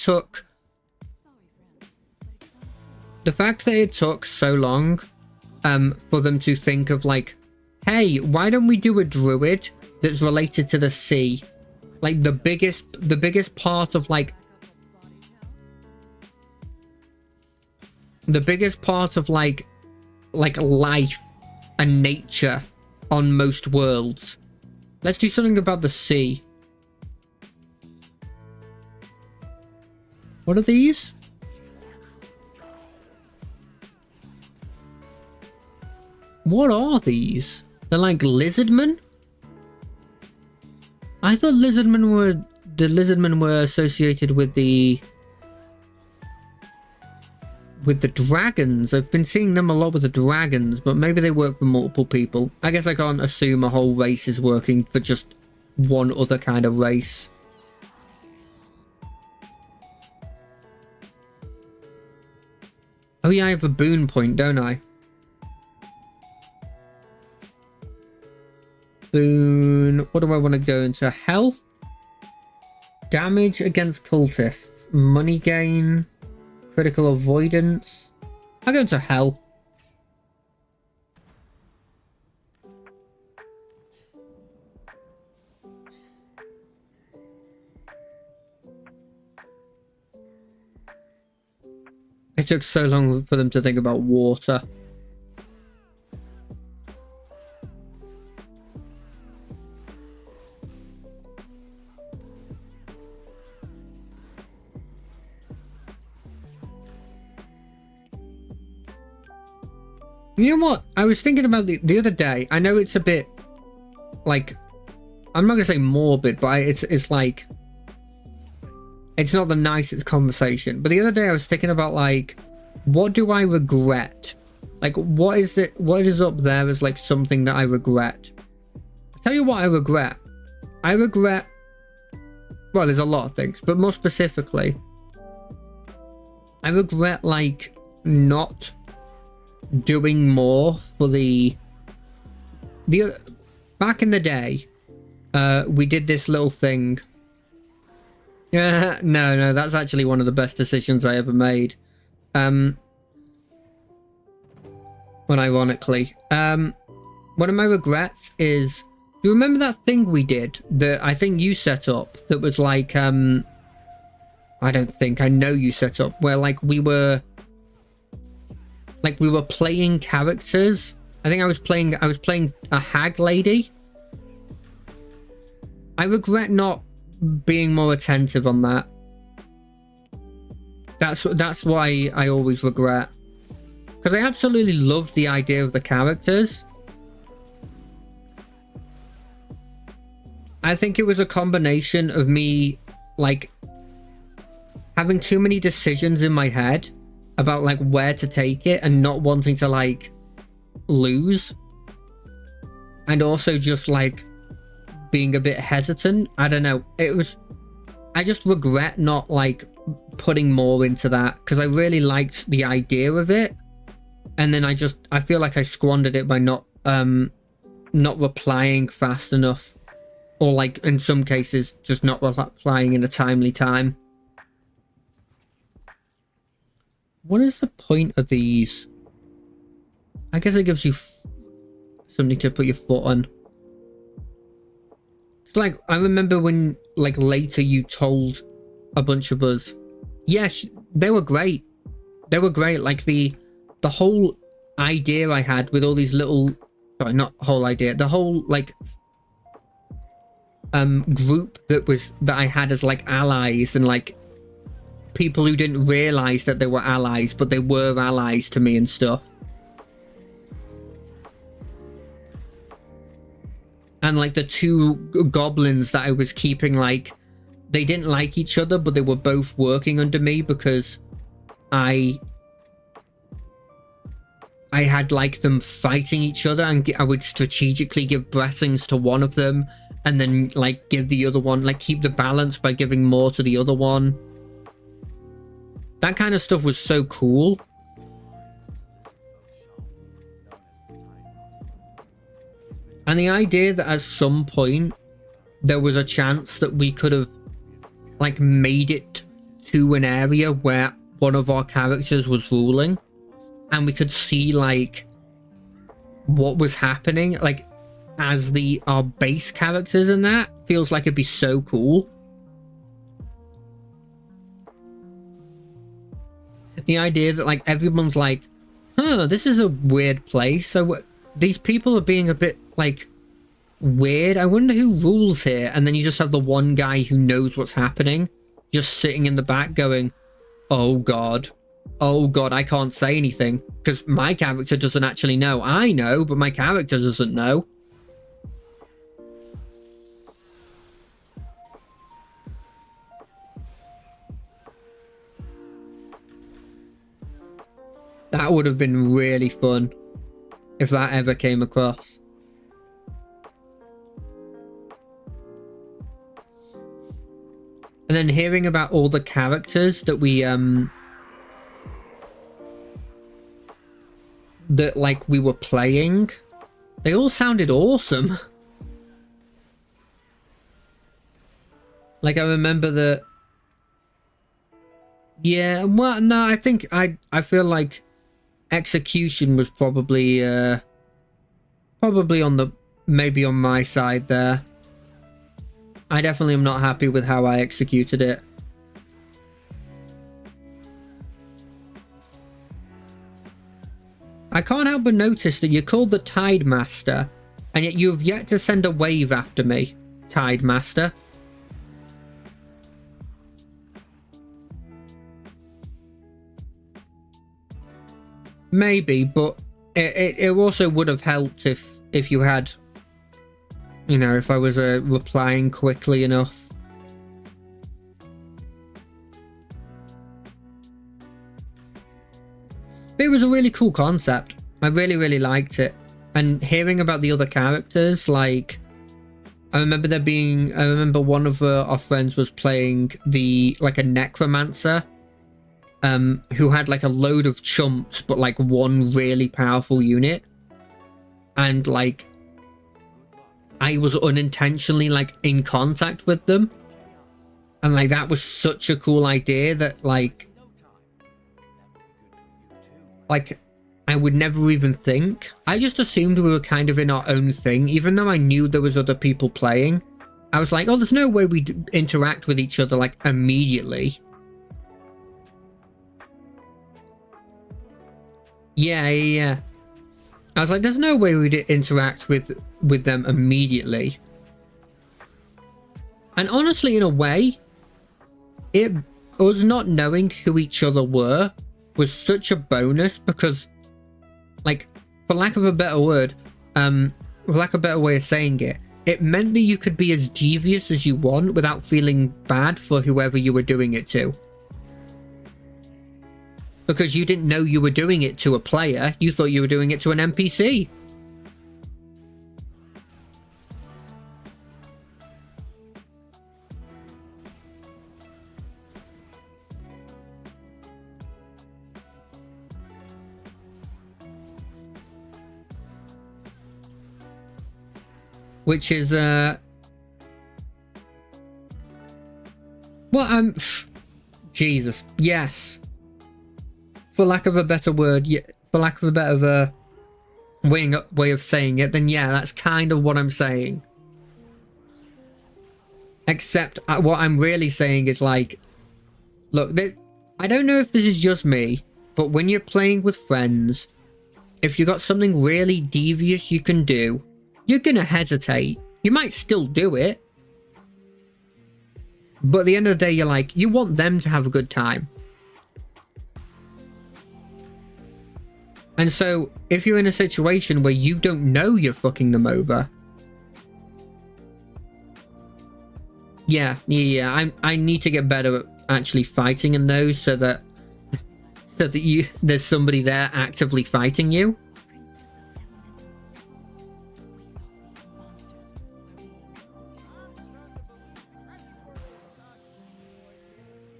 took so long for them to think of like, hey, why don't we do a druid that's related to the sea? Like the biggest part of like life and nature on most worlds. Let's do something about the sea. What are these? What are these? They're like lizardmen? I thought lizardmen were associated with the dragons. I've been seeing them a lot with the dragons, but maybe they work for multiple people. I guess I can't assume a whole race is working for just one other kind of race. Oh yeah, I have a boon point, don't I? Boon. What do I want to go into? Health? Damage against cultists. Money gain. Critical avoidance. I'll go into health. It took so long for them to think about water. You know what? I was thinking about the other day. I know it's a bit like, I'm not gonna say morbid, but it's like, it's not the nicest conversation. But the other day I was thinking about like, what do I regret? Like, what is up there as like something that I regret? I'll tell you what I regret. I regret, well, there's a lot of things, but more specifically, I regret like not doing more for the back in the day. We did this little thing. Yeah, no, that's actually one of the best decisions I ever made. Ironically, one of my regrets is, do you remember that thing we did that I think you set up that was like, I know you set up, where like we were playing characters. I think I was playing a hag lady. I regret not being more attentive on that. That's why I always regret, because I absolutely loved the idea of the characters. I think it was a combination of me like having too many decisions in my head about like where to take it and not wanting to like lose, and also just like being a bit hesitant. I don't know, I just regret not like putting more into that, because I really liked the idea of it, and then I feel like I squandered it by not replying fast enough, or like in some cases just not replying in a timely time. What is the point of these? I guess it gives you something to put your foot on. It's like, I remember when like later you told a bunch of us, yes, they were great. They were great. Like the whole idea I had with all these little, sorry, not whole idea, the whole like group that I had as like allies, and like people who didn't realize that they were allies, but they were allies to me and stuff. And like the two goblins that I was keeping, like they didn't like each other, but they were both working under me because I had like them fighting each other, and I would strategically give blessings to one of them and then like give the other one, like keep the balance by giving more to the other one. That kind of stuff was so cool. And the idea that at some point there was a chance that we could have like made it to an area where one of our characters was ruling, and we could see like what was happening like as our base characters, and that feels like it'd be so cool. The idea that like everyone's like, this is a weird place, so these people are being a bit like weird, I wonder who rules here, and then you just have the one guy who knows what's happening just sitting in the back going, oh god, I can't say anything because my character doesn't actually know. I know, but my character doesn't know. That would have been really fun if that ever came across. And then hearing about all the characters that we that like we were playing, they all sounded awesome. Like I remember that. Yeah, well, no, I think I feel like execution was probably on the maybe on my side there. I definitely am not happy with how I executed it. I can't help but notice that you're called the Tide Master, and yet you have yet to send a wave after me, Tide Master. Maybe, but it also would have helped if you had, you know, if I was replying quickly enough. But it was a really cool concept. I really, really liked it. And hearing about the other characters, like, I remember one of our friends was playing like a necromancer, who had like a load of chumps, but like one really powerful unit. And like, I was unintentionally like in contact with them. And like, that was such a cool idea that like I would never even think. I just assumed we were kind of in our own thing, even though I knew there was other people playing. I was like, oh, there's no way we'd interact with each other like immediately. Yeah. I was like, there's no way we'd interact with them immediately. And honestly, in a way, us not knowing who each other were was such a bonus, because, like, for lack of a better word, for lack of a better way of saying it, it meant that you could be as devious as you want without feeling bad for whoever you were doing it to. Because you didn't know you were doing it to a player, you thought you were doing it to an NPC. Which is, well, Jesus, yes. For lack of a better word, for lack of a better way of saying it, then yeah, that's kind of what I'm saying. Except what I'm really saying is like, look, I don't know if this is just me, but when you're playing with friends, if you got something really devious you can do, you're gonna hesitate. You might still do it, but at the end of the day, you're like, you want them to have a good time. And so, if you're in a situation where you don't know you're fucking them over, yeah, I need to get better at actually fighting in those, so that there's somebody there actively fighting you.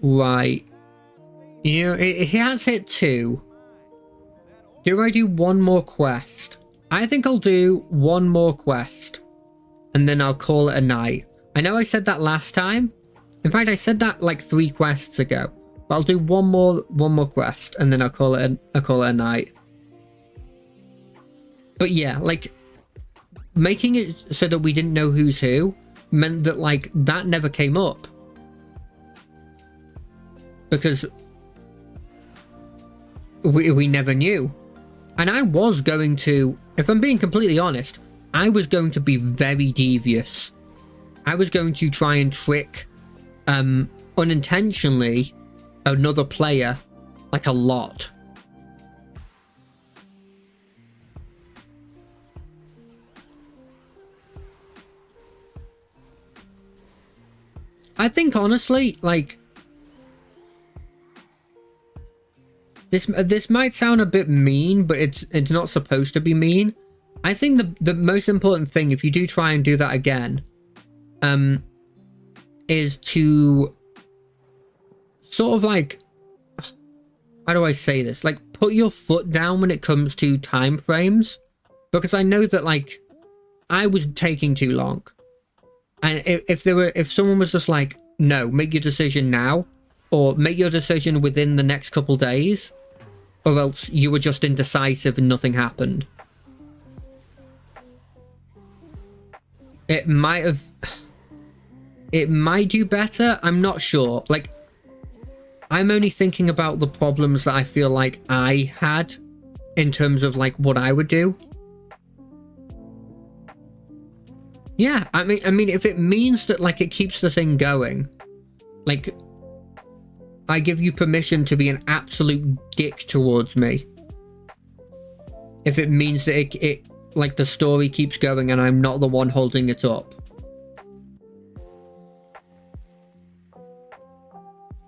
Right. You know, he has hit 2. Do I do one more quest? I think I'll do one more quest, and then I'll call it a night. I know I said that last time. In fact, I said that like 3 quests ago. But I'll do one more quest, and then I'll call it a night. But yeah, like, making it so that we didn't know who's who meant that like that never came up, because we never knew. And I was going to, if I'm being completely honest, I was going to be very devious. I was going to try and trick, unintentionally, another player, like a lot. I think honestly, like, This might sound a bit mean, but it's not supposed to be mean. I think the most important thing, if you do try and do that again, is to sort of like, how do I say this? Like, put your foot down when it comes to time frames, because I know that like I was taking too long, and if someone was just like, no, make your decision now, or make your decision within the next couple days, or else you were just indecisive and nothing happened. It might do better. I'm not sure. Like, I'm only thinking about the problems that I feel like I had in terms of like what I would do. Yeah, I mean, if it means that like it keeps the thing going, like, I give you permission to be an absolute dick towards me. If it means that it like the story keeps going and I'm not the one holding it up.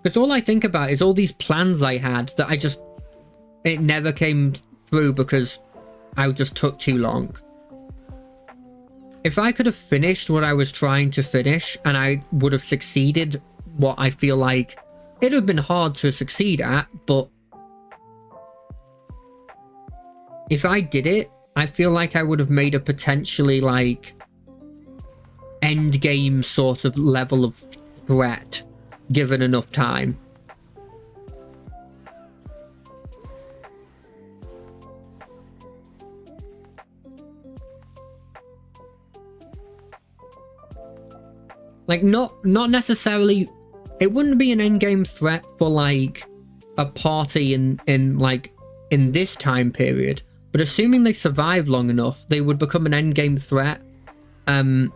Because all I think about is all these plans I had that it never came through because I just took too long. If I could have finished what I was trying to finish and I would have succeeded what I feel like it would have been hard to succeed at, but if I did it, I feel like I would have made a potentially like end game sort of level of threat given enough time. Like, not necessarily, it wouldn't be an endgame threat for like a party in this time period, but assuming they survive long enough, they would become an endgame threat in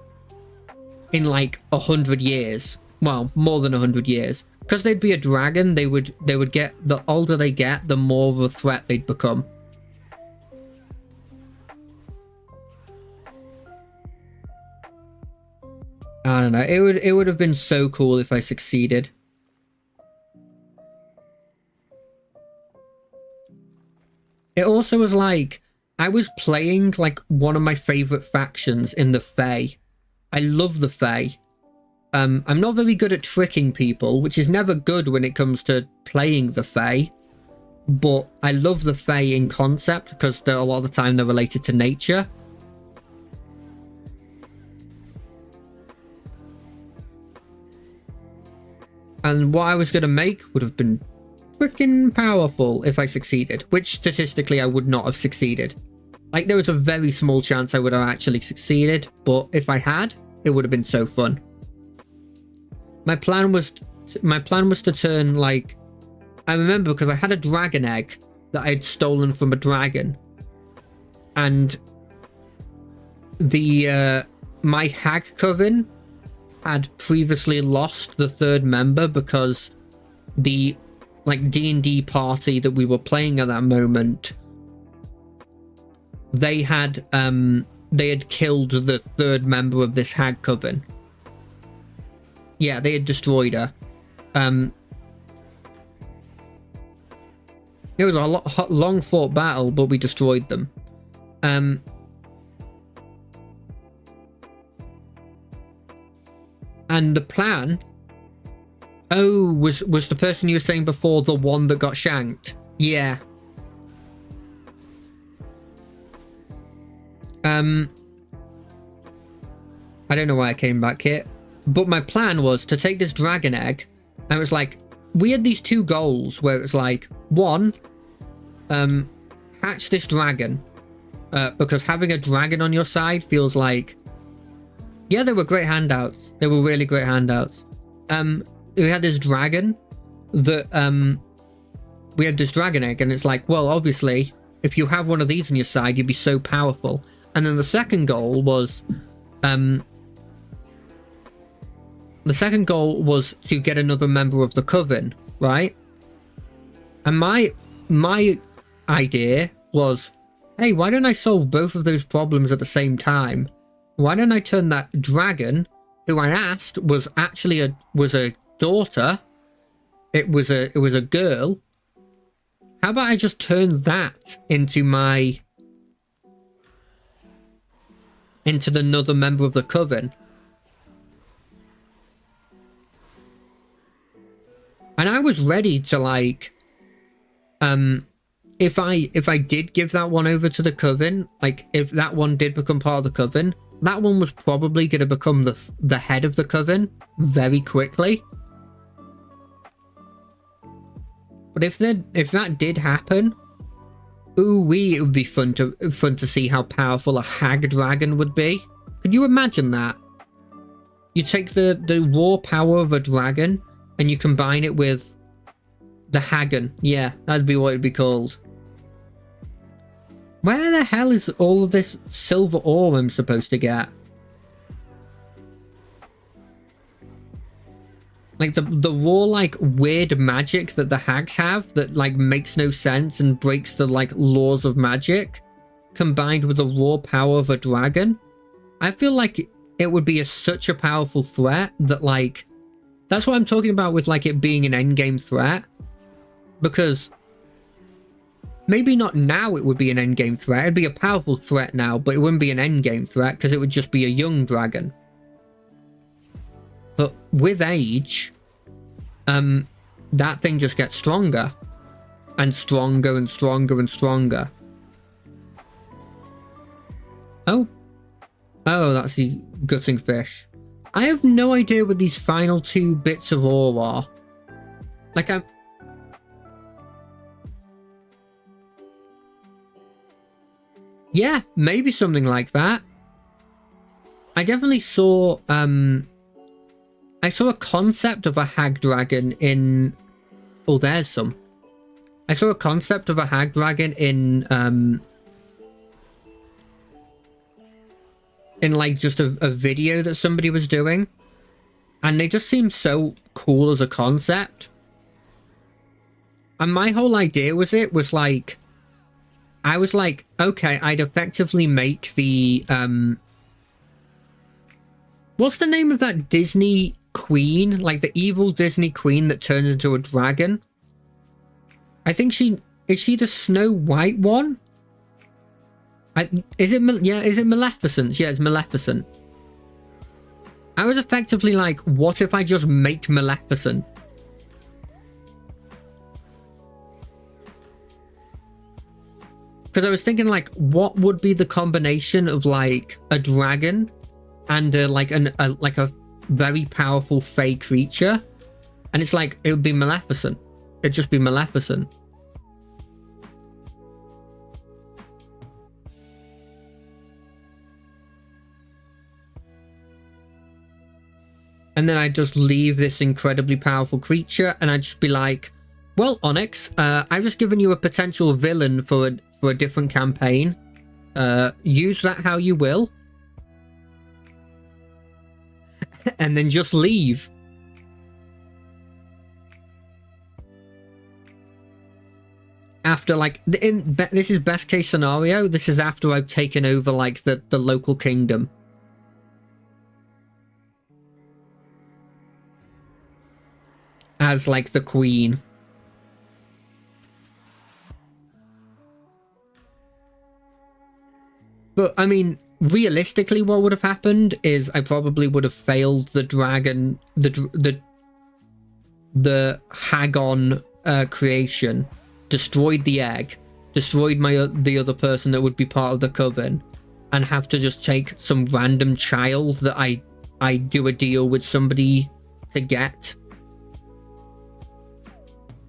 like 100 years. Well, more than 100 years, because they'd be a dragon. They would get, the older they get, the more of a threat they'd become. I don't know. It would have been so cool if I succeeded. It also was like I was playing like one of my favorite factions in the Fae. I love the Fae. I'm not very good at tricking people, which is never good when it comes to playing the Fae. But I love the Fae in concept because a lot of the time they're related to nature. And what I was going to make would have been freaking powerful if I succeeded, which statistically I would not have succeeded. Like, there was a very small chance I would have actually succeeded, but if I had, it would have been so fun. My plan was to turn, like, I remember because I had a dragon egg that I had stolen from a dragon, and my hag coven had previously lost the third member because the like D&D party that we were playing at that moment, they had killed the third member of this hag coven. Yeah, they had destroyed her. It was a long fought battle, but we destroyed them. And the plan... Oh, was the person you were saying before the one that got shanked? Yeah. I don't know why I came back here. But my plan was to take this dragon egg, and it was like, we had these two goals where it was like, one, hatch this dragon, because having a dragon on your side feels like, yeah, they were great handouts. They were really great handouts. We had this dragon that, we had this dragon egg, and it's like, well, obviously, if you have one of these on your side, you'd be so powerful. And then the second goal was, to get another member of the coven, right? And my idea was, hey, why don't I solve both of those problems at the same time? Why don't I turn that dragon, who I asked was actually a daughter, it was a girl. How about I just turn that into another member of the coven? And I was ready to like, if I did give that one over to the Coven, like if that one did become part of the Coven, that one was probably going to become the head of the Coven very quickly. But if that did happen, it would be fun to see how powerful a hag dragon would be. Could you imagine that? You take the raw power of a dragon and you combine it with the Hagen. Yeah, that'd be what it'd be called. Where the hell is all of this silver ore I'm supposed to get? Like the raw like weird magic that the hags have that like makes no sense and breaks the like laws of magic, combined with the raw power of a dragon. I feel like it would be such a powerful threat that like, that's what I'm talking about with like it being an endgame threat. Because maybe not now it would be an endgame threat. It'd be a powerful threat now, but it wouldn't be an endgame threat because it would just be a young dragon. But with age, that thing just gets stronger and stronger and stronger and stronger. Oh, that's the gutting fish. I have no idea what these final 2 bits of ore are. Like yeah, maybe something like that. I definitely saw, I saw a concept of a hag dragon in... Oh, there's some. I saw a concept of a hag dragon in like just a video that somebody was doing. And they just seemed so cool as a concept. And my whole idea was like... I was like, okay, I'd effectively make the... what's the name of that Disney queen? Like the evil Disney queen that turns into a dragon? I think is she the Snow White one? Is it Maleficent? Yeah, it's Maleficent. I was effectively like, what if I just make Maleficent? Because I was thinking like, what would be the combination of like a dragon and like a very powerful fey creature? And it's like, it would be Maleficent. It'd just be Maleficent. And then I'd just leave this incredibly powerful creature and I'd just be like, well, Onyx, I've just given you a potential villain for a different campaign. Use that how you will. And then just leave. After like, this is best case scenario. This is after I've taken over like the local kingdom. As like the queen. But I mean, realistically, what would have happened is I probably would have failed the dragon, the Hagon creation, destroyed the egg, destroyed the other person that would be part of the coven, and have to just take some random child that I do a deal with somebody to get,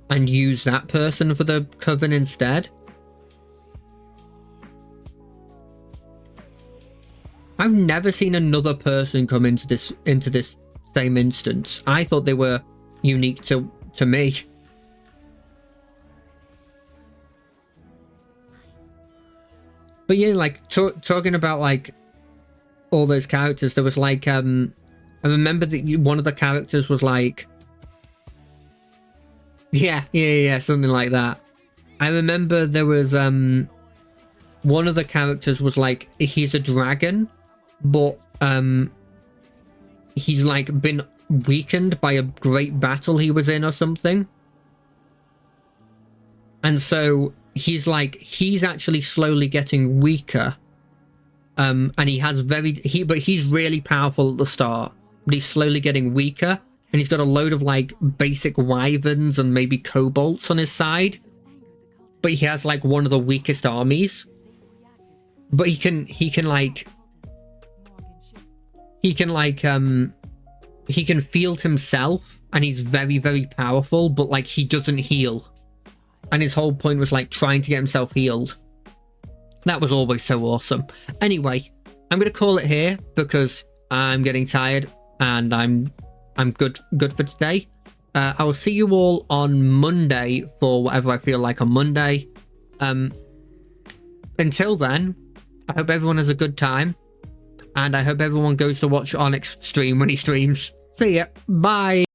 and use that person for the coven instead. I've never seen another person come into this same instance. I thought they were unique to me. But yeah, like talking about like all those characters, there was like I remember that one of the characters was like, yeah, something like that. I remember there was one of the characters was like, he's a dragon, but he's like been weakened by a great battle he was in or something, and so he's actually slowly getting weaker, and he has but he's really powerful at the start, but he's slowly getting weaker and he's got a load of like basic wyverns and maybe kobolds on his side, but he has like one of the weakest armies. But he can field himself, and he's very, very powerful, but like he doesn't heal. And his whole point was like trying to get himself healed. That was always so awesome. Anyway, I'm gonna call it here because I'm getting tired and I'm good for today. I will see you all on Monday for whatever I feel like on Monday. Until then, I hope everyone has a good time, and I hope everyone goes to watch Onyx stream when he streams. See ya. Bye.